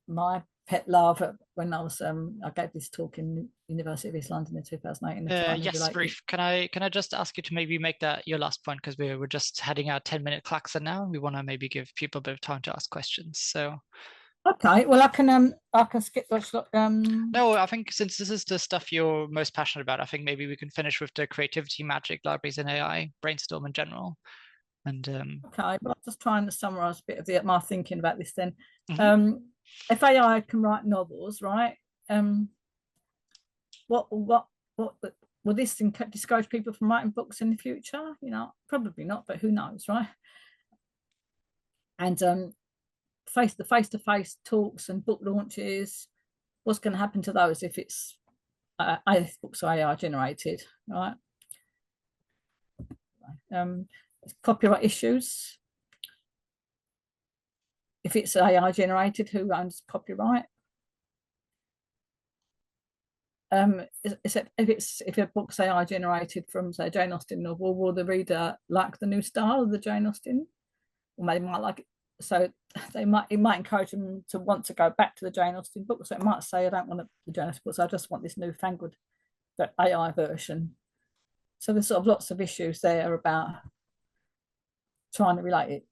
my pet love when I was I gave this talk in University of East London in 2008. Yes, Ruth, can I just ask you to maybe make that your last point, because we're just heading our 10-minute klaxon now, and we want to maybe give people a bit of time to ask questions. So okay, well I can skip those. No, I think since this is the stuff you're most passionate about, I think maybe we can finish with the creativity, magic, libraries, and AI brainstorm in general. And okay, but I'm just trying to summarize a bit of my thinking about this then. If AI can write novels, right? What will this discourage people from writing books in the future? You know, probably not, but who knows, right? And face-to-face talks and book launches, what's going to happen to those if it's books are AI generated, right? Copyright issues. If it's AI generated, who owns copyright? If a book's AI generated from, say, a Jane Austen novel, will the reader like the new style of the Jane Austen? Or they might like it. So it might encourage them to want to go back to the Jane Austen book. So it might say, I don't want the Jane Austen books, I just want this newfangled AI version. So there's sort of lots of issues there about trying to relate it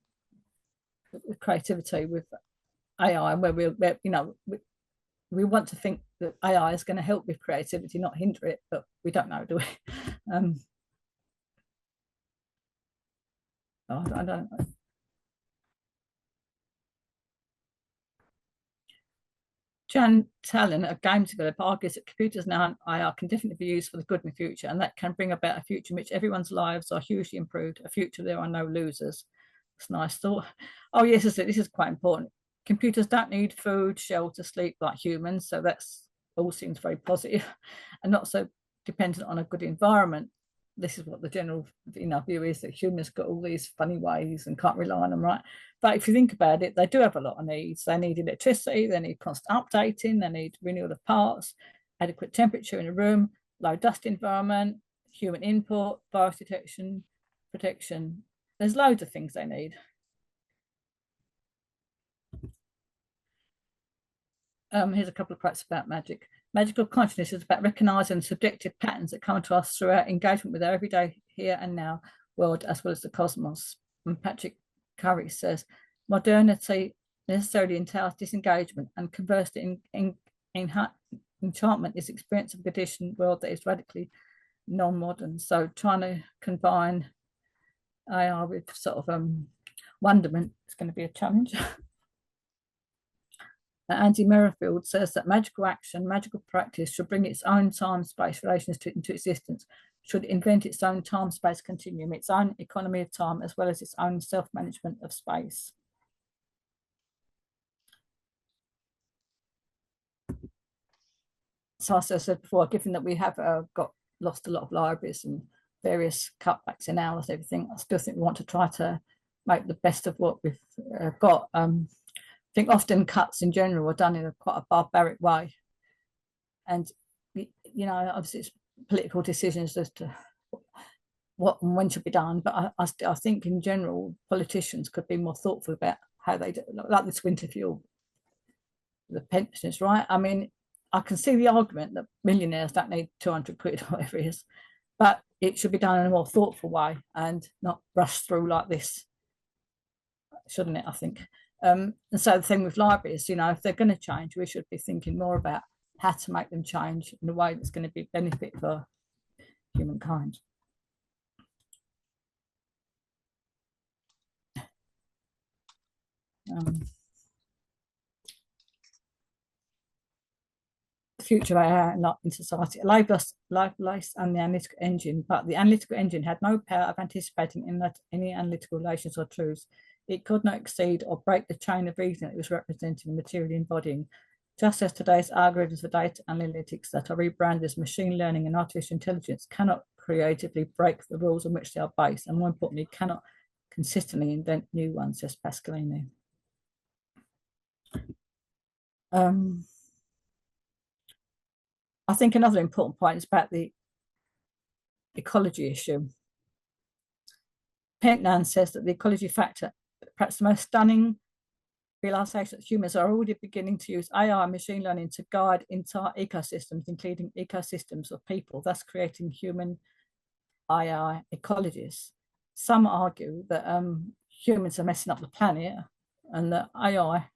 with creativity with AI, and where we want to think that AI is going to help with creativity, not hinder it, but we don't know, do we? I don't know. Jan Talon, a game developer, argues that computers now and AI can definitely be used for the good in the future, and that can bring about a future in which everyone's lives are hugely improved, a future there are no losers. It's a nice thought. Oh yes, this is quite important. Computers don't need food, shelter, sleep like humans, so that's all seems very positive, and not so dependent on a good environment. This is what the general view is, that humans got all these funny ways and can't rely on them, right? But if you think about it, they do have a lot of needs. They need electricity, they need constant updating, they need renewal of parts, adequate temperature in a room, low dust environment, human input, virus detection, protection. There's loads of things they need. Here's a couple of quotes about magic. Magical consciousness is about recognizing subjective patterns that come to us through our engagement with our everyday here and now world, as well as the cosmos. And Patrick Curry says, modernity necessarily entails disengagement, and conversely, enchantment is experience of a conditioned world that is radically non-modern. So trying to combine AI with sort of wonderment is going to be a challenge. Andy Merrifield says that magical action, magical practice should bring its own time-space relations into existence, should invent its own time-space continuum, its own economy of time, as well as its own self-management of space. So as I said before, given that we have lost a lot of libraries and various cutbacks in hours, everything, I still think we want to try to make the best of what we've got. I think often cuts in general are done in quite a barbaric way, and obviously it's political decisions as to what and when should be done. But I think in general politicians could be more thoughtful about how they do, like this winter fuel, the pensions, right? I mean, I can see the argument that millionaires don't need 200 quid or whatever it is, but it should be done in a more thoughtful way and not rushed through like this, shouldn't it? I think. And so the thing with libraries, if they're going to change, we should be thinking more about how to make them change in a way that's going to be benefit for humankind. The future of AI in society, Librarian and the analytical engine, but the analytical engine had no power of anticipating any analytical relations or truths. It could not exceed or break the chain of reasoning it was representing, materially embodying. Just as today's algorithms for data analytics that are rebranded as machine learning and artificial intelligence cannot creatively break the rules on which they are based, and more importantly, cannot consistently invent new ones, says Pascalini. I think another important point is about the ecology issue. Pentland says that the ecology factor, perhaps the most stunning realization that humans are already beginning to use AI and machine learning to guide entire ecosystems, including ecosystems of people, thus creating human AI ecologies. Some argue that humans are messing up the planet and that AI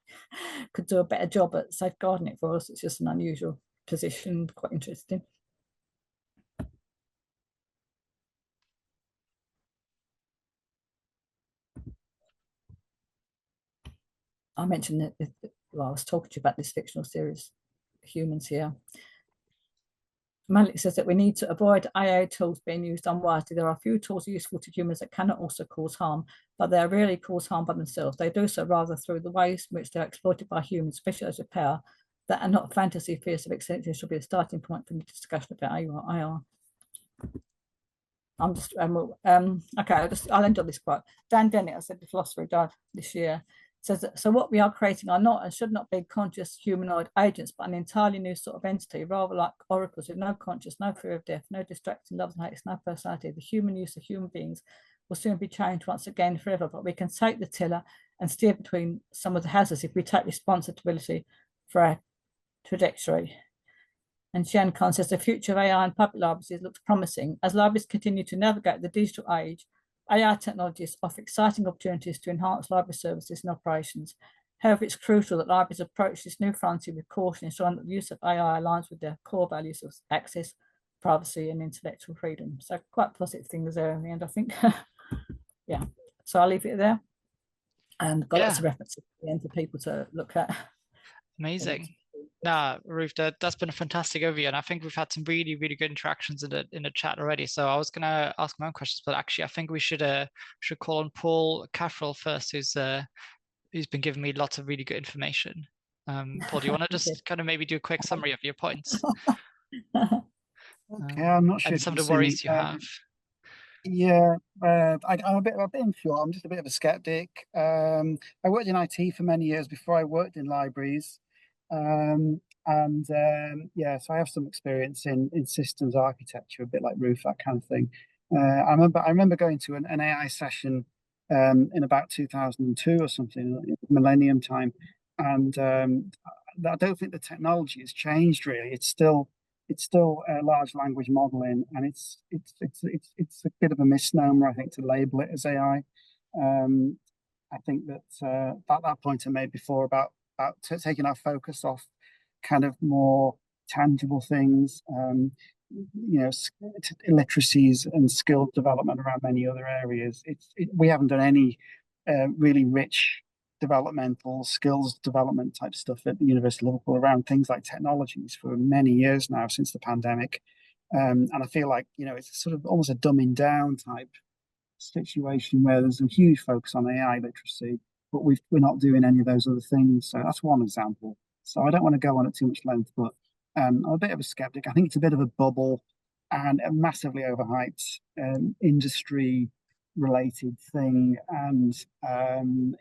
could do a better job at safeguarding it for us. It's just an unusual position, quite interesting. I mentioned that I was talking to you about this fictional series, Humans here. Malik says that we need to avoid AI tools being used unwisely. There are a few tools useful to humans that cannot also cause harm, but they rarely cause harm by themselves. They do so rather through the ways in which they're exploited by humans, especially those with power, that are not fantasy fears of extension should be a starting point for the discussion about AI. I'm just okay. I'll end on this quote. Dan Dennett, I said the philosopher who died this year, says that, so what we are creating are not and should not be conscious humanoid agents, but an entirely new sort of entity, rather like oracles with no conscience, no fear of death, no distracting loves and hates, no personality. The human use of human beings will soon be changed once again forever, but we can take the tiller and steer between some of the hazards if we take responsibility for our trajectory. And Xian Khan says the future of AI and public libraries looks promising. As libraries continue to navigate the digital age, AI technologies offer exciting opportunities to enhance library services and operations. However, it's crucial that libraries approach this new frontier with caution, ensuring that the use of AI aligns with their core values of access, privacy, and intellectual freedom. So quite positive things there in the end, I think. Yeah, so I'll leave it there. And got lots of references at the end for people to look at. Amazing. Nah, Ruth, that's been a fantastic overview, and I think we've had some really, really good interactions in the chat already. So I was gonna ask my own questions, but actually, I think we should call on Paul Cafferel first, who's been giving me lots of really good information. Paul, do you want to just kind of maybe do a quick summary of your points? Okay, I'm not sure and if some of you the see worries me. you have. Yeah, I'm a bit unsure. I'm just a bit of a skeptic. I worked in IT for many years before I worked in libraries. Yeah, so I have some experience in systems architecture, a bit like Ruth, that kind of thing. I remember going to an AI session in about 2002 or something, millennium time, and I don't think the technology has changed really. It's still a large language modeling, and it's a bit of a misnomer, I think, to label it as AI. I think that that point I made before about taking our focus off kind of more tangible things, illiteracies and skill development around many other areas. We haven't done any really rich developmental skills development type stuff at the University of Liverpool around things like technologies for many years now since the pandemic. And I feel like, it's sort of almost a dumbing down type situation where there's a huge focus on AI literacy, but we're not doing any of those other things. So that's one example. So I don't want to go on at too much length, but I'm a bit of a skeptic. I think it's a bit of a bubble and a massively overhyped industry related thing, and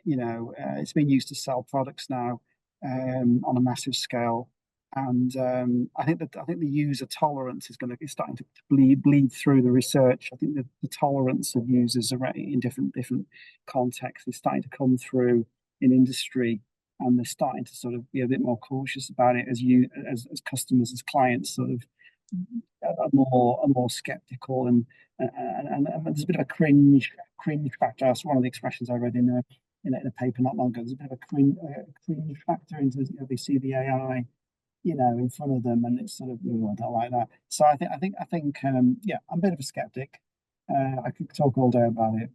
it's been used to sell products now on a massive scale. And I think the user tolerance is starting to bleed through the research. I think the tolerance of users in different contexts is starting to come through in industry, and they're starting to sort of be a bit more cautious about it as customers, as clients, sort of are more skeptical, and there's a bit of a cringe factor. That's one of the expressions I read in a paper not long ago. There's a bit of a cringe factor into they see the AI in front of them, and it's sort of, I don't like that. So I think I'm a bit of a skeptic. I could talk all day about it.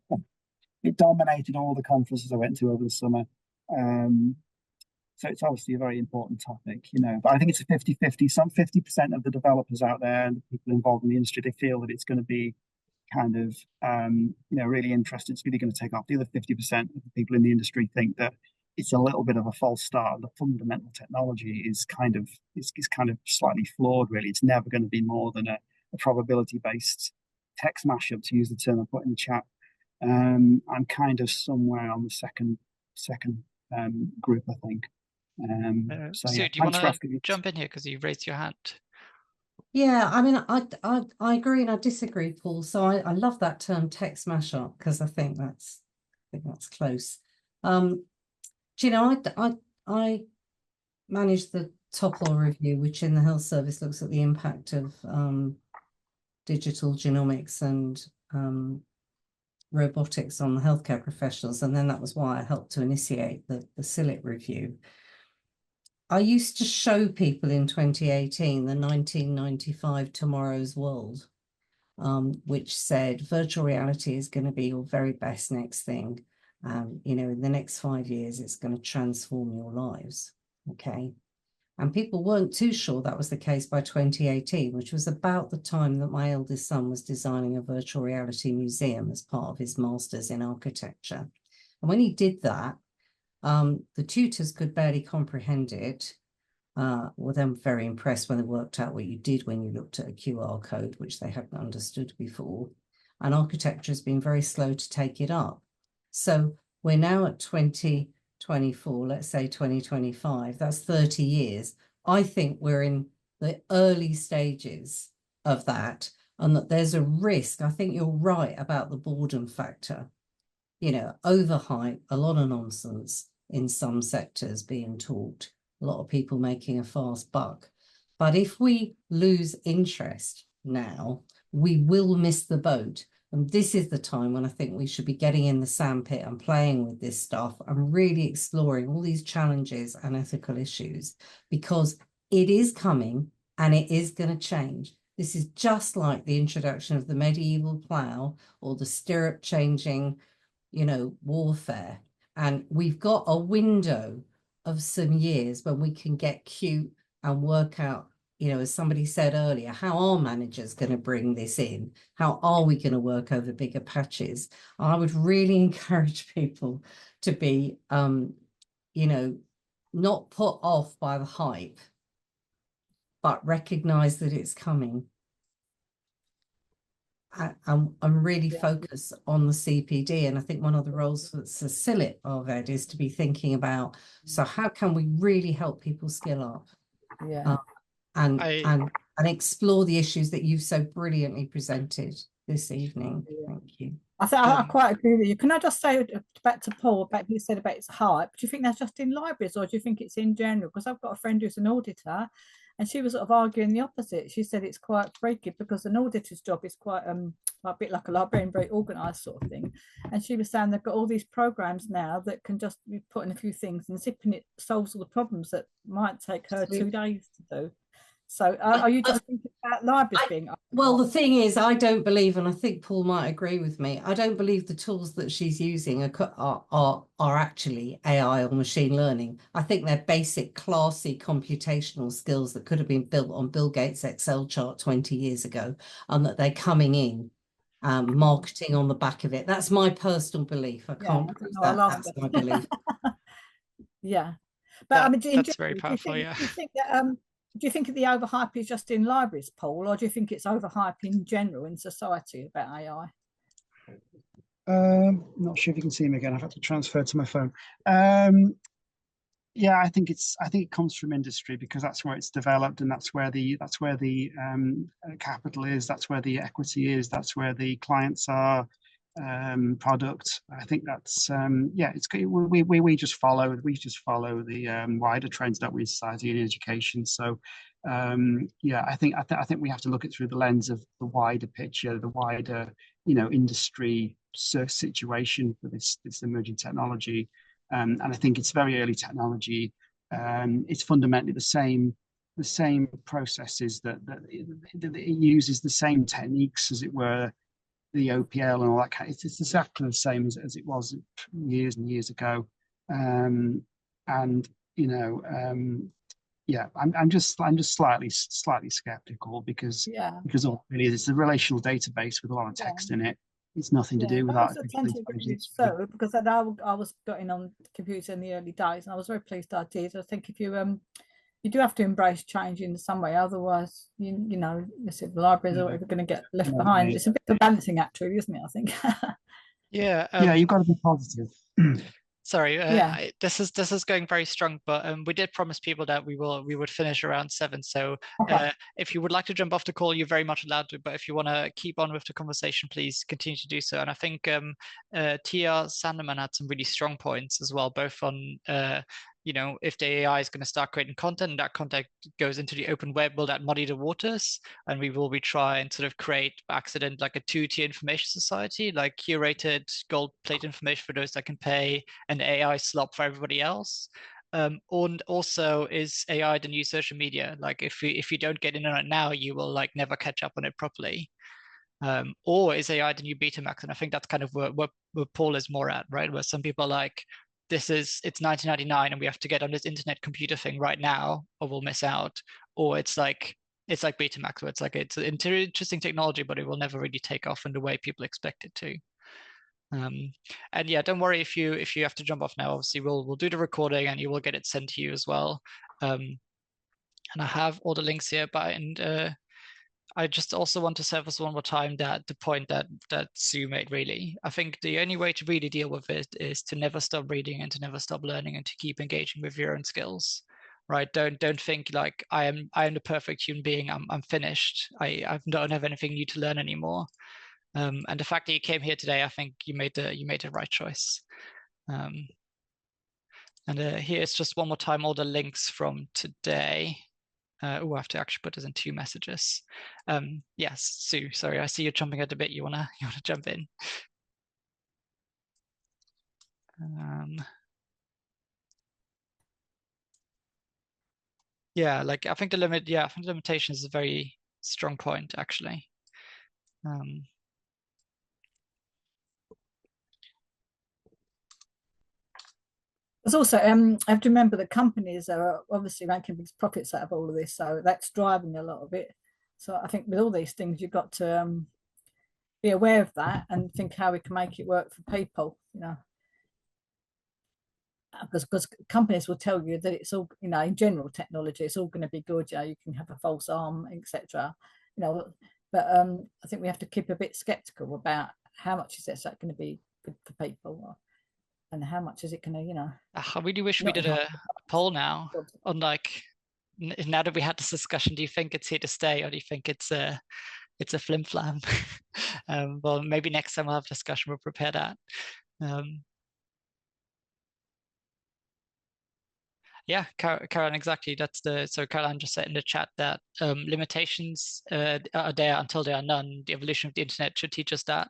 It dominated all the conferences I went to over the summer. So it's obviously a very important topic, but I think it's a 50-50. Some 50% of the developers out there and the people involved in the industry, they feel that it's going to be kind of, really interesting. It's really going to take off. The other 50% of the people in the industry think that it's a little bit of a false start. The fundamental technology is kind of slightly flawed, really. It's never going to be more than a probability-based text mashup, to use the term I put in the chat. I'm kind of somewhere on the second group, I think. Sue, do you want to jump in here because you raised your hand? Yeah, I mean, I agree and I disagree, Paul. So I love that term text mashup because I think that's close. I manage the Topol review, which in the health service looks at the impact of digital genomics and robotics on the healthcare professionals, and then that was why I helped to initiate the CILIT review. I used to show people in 2018 the 1995 Tomorrow's World, which said virtual reality is going to be your very best next thing. In the next 5 years, it's going to transform your lives. Okay. And people weren't too sure that was the case by 2018, which was about the time that my eldest son was designing a virtual reality museum as part of his master's in architecture. And when he did that, the tutors could barely comprehend it. Were then very impressed when they worked out what you did when you looked at a QR code, which they hadn't understood before. And architecture has been very slow to take it up. So we're now at 2024, let's say 2025, that's 30 years. I think we're in the early stages of that, and that there's a risk. I think you're right about the boredom factor. You know, overhype, a lot of nonsense in some sectors being taught, a lot of people making a fast buck. But if we lose interest now, we will miss the boat. And this is the time when I think we should be getting in the sandpit and playing with this stuff and really exploring all these challenges and ethical issues, because it is coming and it is going to change. This is just like the introduction of the medieval plough or the stirrup changing, you know, warfare. And we've got a window of some years when we can get cute and work out, you know, as somebody said earlier, how are managers going to bring this in? How are we going to work over bigger patches? I would really encourage people to be, you know, not put off by the hype, but recognize that it's coming. And really focus on the CPD. And I think one of the roles for CILIT, Arved, is to be thinking about, so how can we really help people skill up? Yeah. And explore the issues that you've so brilliantly presented this evening. Thank you. I quite agree with you. Can I just say back to Paul about what you said about its hype? Do you think that's just in libraries, or do you think it's in general? Because I've got a friend who's an auditor, and she was sort of arguing the opposite. She said it's quite freaky because an auditor's job is quite a bit like a librarian, very organised sort of thing. And she was saying they've got all these programs now that can just be put in a few things, and zipping it solves all the problems that might take her 2 days to do. So are you just thinking about libraries being? Well, the thing is, I don't believe, and I think Paul might agree with me, I don't believe the tools that she's using are actually AI or machine learning. I think they're basic, classy computational skills that could have been built on Bill Gates' Excel chart 20 years ago, and that they're coming in, marketing on the back of it. That's my personal belief. I can't prove that. That's my belief. Yeah. But I mean, that's very powerful, do you think that do you think the overhype is just in libraries, Paul, or do you think it's overhype in general in society about AI? Not sure if you can see me again. I've had to transfer to my phone. Yeah, I think it comes from industry, because that's where it's developed, and that's where the capital is. That's where the equity is. That's where the clients are. Product. I think that's yeah. It's we just follow the wider trends that we society and education. So yeah, I think we have to look at it through the lens of the wider picture, the wider industry situation for this emerging technology. And I think it's very early technology. It's fundamentally the same processes that it uses, the same techniques, as it were. The OPL and all that kind of, it's exactly the same as it was years and years ago. And yeah, I'm just slightly skeptical, because all it is, it's a relational database with a lot of text in it. It's nothing to do with that. So because I was getting on the computer in the early days, and I was very pleased I did. I think if you do have to embrace change in some way, otherwise, you know, the libraries are going to get left behind. It's a bit of a balancing act, really, isn't it? I think. Yeah, you've got to be positive. Sorry, this is going very strong, but we did promise people that we would finish around 7. So if you would like to jump off the call, you're very much allowed to. But if you want to keep on with the conversation, please continue to do so. And I think Tia Sanderman had some really strong points as well, both on you know, if the AI is going to start creating content, and that content goes into the open web, will that muddy the waters? And will we try and sort of create by accident like a 2-tier information society, like curated gold plate information for those that can pay, and AI slop for everybody else? And also, is AI the new social media? Like if you don't get in on it now, you will like never catch up on it properly. Or is AI the new Betamax? And I think that's kind of where Paul is more at, right? Where some people are like, it's 1999 and we have to get on this internet computer thing right now or we'll miss out, or it's like Betamax, where it's an interesting technology but it will never really take off in the way people expect it to. And yeah, don't worry if you have to jump off now. Obviously we'll do the recording and you will get it sent to you as well. And I have all the links here, I just also want to say this one more time, that the point that Sue made, really, I think the only way to really deal with it is to never stop reading and to never stop learning and to keep engaging with your own skills, right? Don't think like I am the perfect human being. I'm finished. I don't have anything new to learn anymore. And the fact that you came here today, I think you made the right choice. And here's just one more time all the links from today. I have to actually put this in 2 messages. Yes, Sue, sorry, I see you're jumping at a bit. You wanna jump in? Yeah, like I think the limitation is a very strong point, actually. There's also, I have to remember that companies are obviously making big profits out of all of this, so that's driving a lot of it. So I think with all these things, you've got to be aware of that and think how we can make it work for people, because companies will tell you that it's all, in general technology, it's all going to be good. You can have a false arm, etc. But I think we have to keep a bit skeptical about how much is that going to be good for people. And how much is it going to, I really wish we did a poll now on like, now that we had this discussion, do you think it's here to stay or do you think it's a flim flam? Well, maybe next time we'll have a discussion, we'll prepare that. Yeah, Caroline, exactly. So Caroline just said in the chat that limitations are there until there are none. The evolution of the internet should teach us that.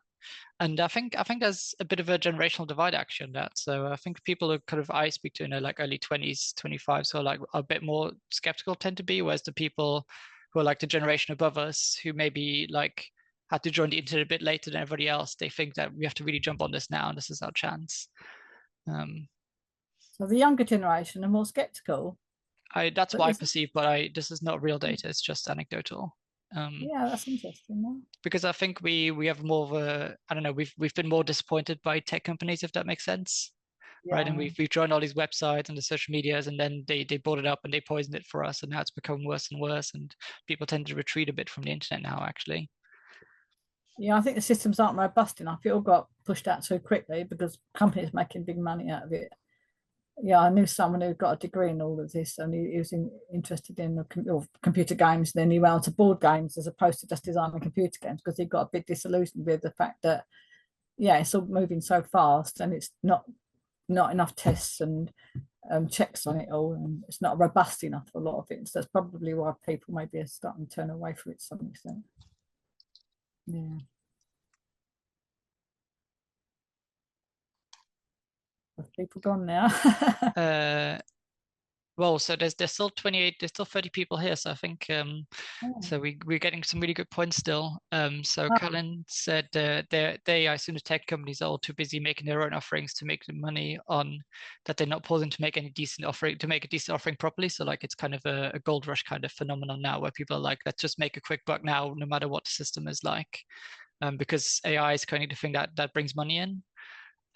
And I think there's a bit of a generational divide actually on that. So I think people are I speak to like early 20s, 25, so like a bit more skeptical tend to be, whereas the people who are like the generation above us, who maybe like had to join the internet a bit later than everybody else, they think that we have to really jump on this now and this is our chance. So the younger generation are more skeptical. That's what I perceive, but this is not real data, it's just anecdotal. Yeah, that's interesting. Because I think we have more of a, I don't know, we've been more disappointed by tech companies, if that makes sense. Yeah. Right. And we've joined all these websites and the social medias, and then they bought it up and they poisoned it for us, and now it's become worse and worse, and people tend to retreat a bit from the internet now, actually. Yeah, I think the systems aren't robust enough. It all got pushed out so quickly because companies making big money out of it. Yeah, I knew someone who got a degree in all of this, and he was interested in computer games. Then he went on to board games as opposed to just designing computer games, because he got a bit disillusioned with the fact that, it's all moving so fast and it's not enough tests and checks on it all, and it's not robust enough for a lot of it. So that's probably why people maybe are starting to turn away from it to some extent. Yeah. Have people gone now? Well, so there's still 28, there's still 30 people here, so I think so we're getting some really good points still. So Colin said I assume the tech companies are all too busy making their own offerings to make the money on that, they're not pausing to make any decent offering, to make a decent offering properly. So like it's kind of a gold rush kind of phenomenon now, where people are like, let's just make a quick buck now, no matter what the system is like, because AI is kind of the thing that brings money in.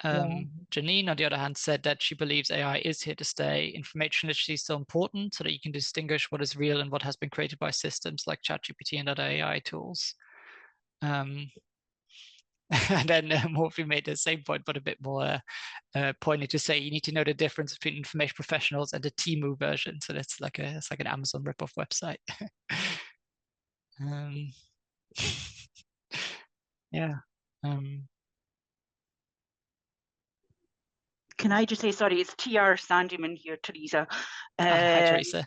Janine, on the other hand, said that she believes AI is here to stay. Information literacy is still important so that you can distinguish what is real and what has been created by systems like ChatGPT and other AI tools. And then Morphy made the same point, but a bit more pointed to say you need to know the difference between information professionals and the Temu version. So that's like it's like an Amazon ripoff website. Yeah. Can I just say, sorry, it's TR Sandyman here, Teresa. Hi, Teresa.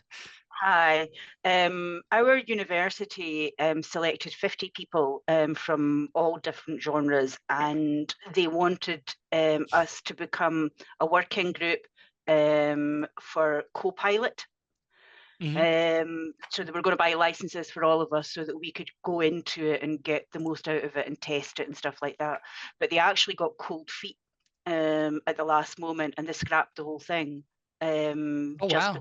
Hi. Our university selected 50 people from all different genres, and they wanted us to become a working group for Copilot. Mm-hmm. So they were going to buy licenses for all of us so that we could go into it and get the most out of it and test it and stuff like that. But they actually got cold feet at the last moment, and they scrapped the whole thing. Just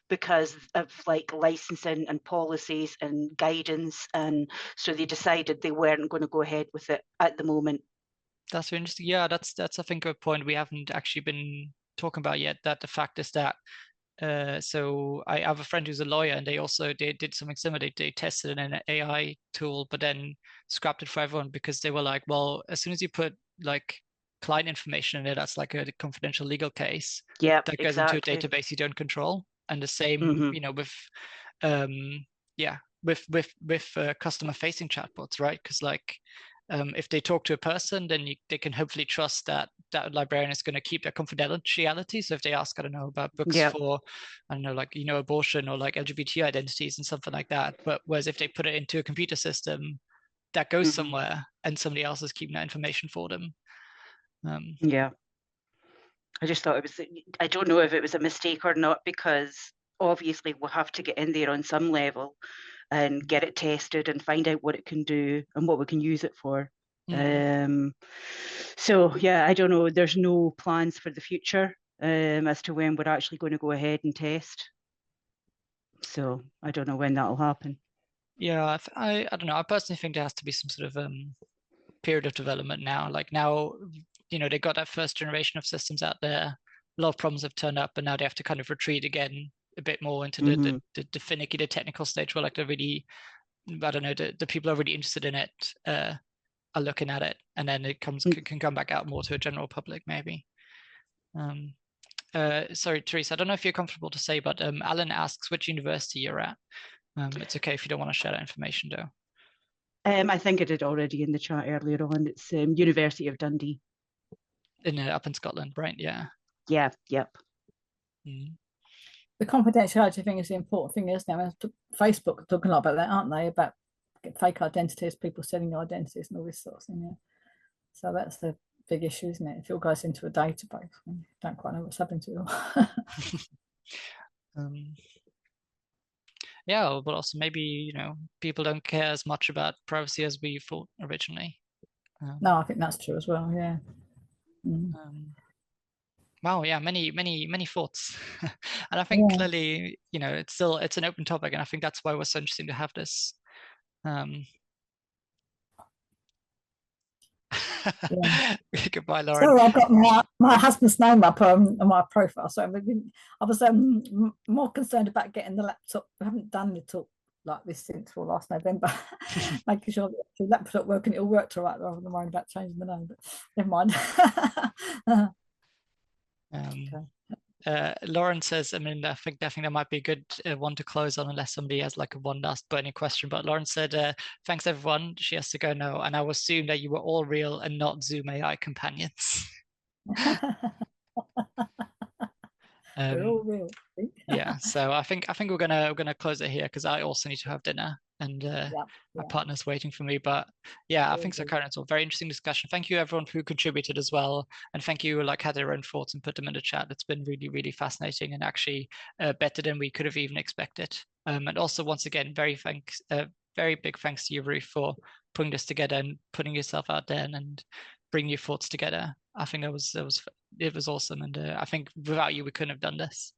because of like licensing and policies and guidance, and so they decided they weren't going to go ahead with it at the moment. That's very interesting. Yeah, that's I think a point we haven't actually been talking about yet. That the fact is that so I have a friend who's a lawyer, and they did something similar. They tested an AI tool, but then scrapped it for everyone because they were like, well, as soon as you put like client information in it, that's like a confidential legal case. Yeah, that goes into a database you don't control. And the same, you know, with customer facing chatbots, right? Because like if they talk to a person, then they can hopefully trust that librarian is going to keep their confidentiality. So if they ask, I don't know, about books for, I don't know, like, you know, abortion or like LGBT identities and something like that. But whereas if they put it into a computer system, that goes somewhere and somebody else is keeping that information for them. Yeah. I just thought it was, I don't know if it was a mistake or not, because obviously we'll have to get in there on some level and get it tested and find out what it can do and what we can use it for. So yeah, I don't know. There's no plans for the future as to when we're actually going to go ahead and test. So I don't know when that'll happen. Yeah, I don't know. I personally think there has to be some sort of period of development now. Like now, you know, they got that first generation of systems out there. A lot of problems have turned up, and now they have to kind of retreat again a bit more into the finicky, the technical stage where like they're really, I don't know, the people who are really interested in it are looking at it, and then it can come back out more to a general public maybe. Sorry, Teresa, I don't know if you're comfortable to say, but Alan asks which university you're at. It's okay if you don't want to share that information though. I think I did already in the chat earlier on. It's University of Dundee. Up in Scotland, right? Yeah. Yeah, yep. The confidentiality thing is the important thing, isn't it? Facebook are talking a lot about that, aren't they? About fake identities, people selling your identities and all this sort of thing. Yeah. So that's the big issue, isn't it? If it all goes into a database, you don't quite know what's happening to it all. Yeah, but also maybe, you know, people don't care as much about privacy as we thought originally. No, I think that's true as well. Yeah. Wow, yeah, many thoughts. And I think clearly, you know, it's an open topic, and I think that's why it was so interesting to have this. Goodbye, Lauren. So I've got my husband's name up on my profile, so I was more concerned about getting the laptop. I haven't done the talk like this since last November, making sure that the laptop working, it all worked all right, rather than worrying about changing the name, but never mind. Lauren says, I mean, I think that might be a good one to close on, unless somebody has like one last burning question. But Lauren said, thanks everyone. She has to go now. And I will assume that you were all real and not Zoom AI companions. We're all real. Yeah, so I think we're gonna close it here, because I also need to have dinner, and my partner's waiting for me. But yeah, I think so, Karen. It's a very interesting discussion. Thank you everyone who contributed as well, and thank you like had their own thoughts and put them in the chat. It's been really, really fascinating, and actually better than we could have even expected. And also once again, very big thanks to you, Ruth, for putting this together and putting yourself out there and bringing your thoughts together. I think it was awesome, and I think without you we couldn't have done this.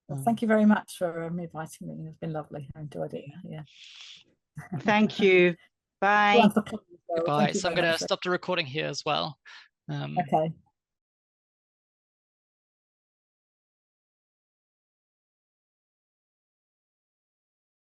Well, thank you very much for inviting me. It's been lovely. I enjoyed it. Yeah. Thank you. Bye. Goodbye. So I'm going to stop the recording here as well. Okay.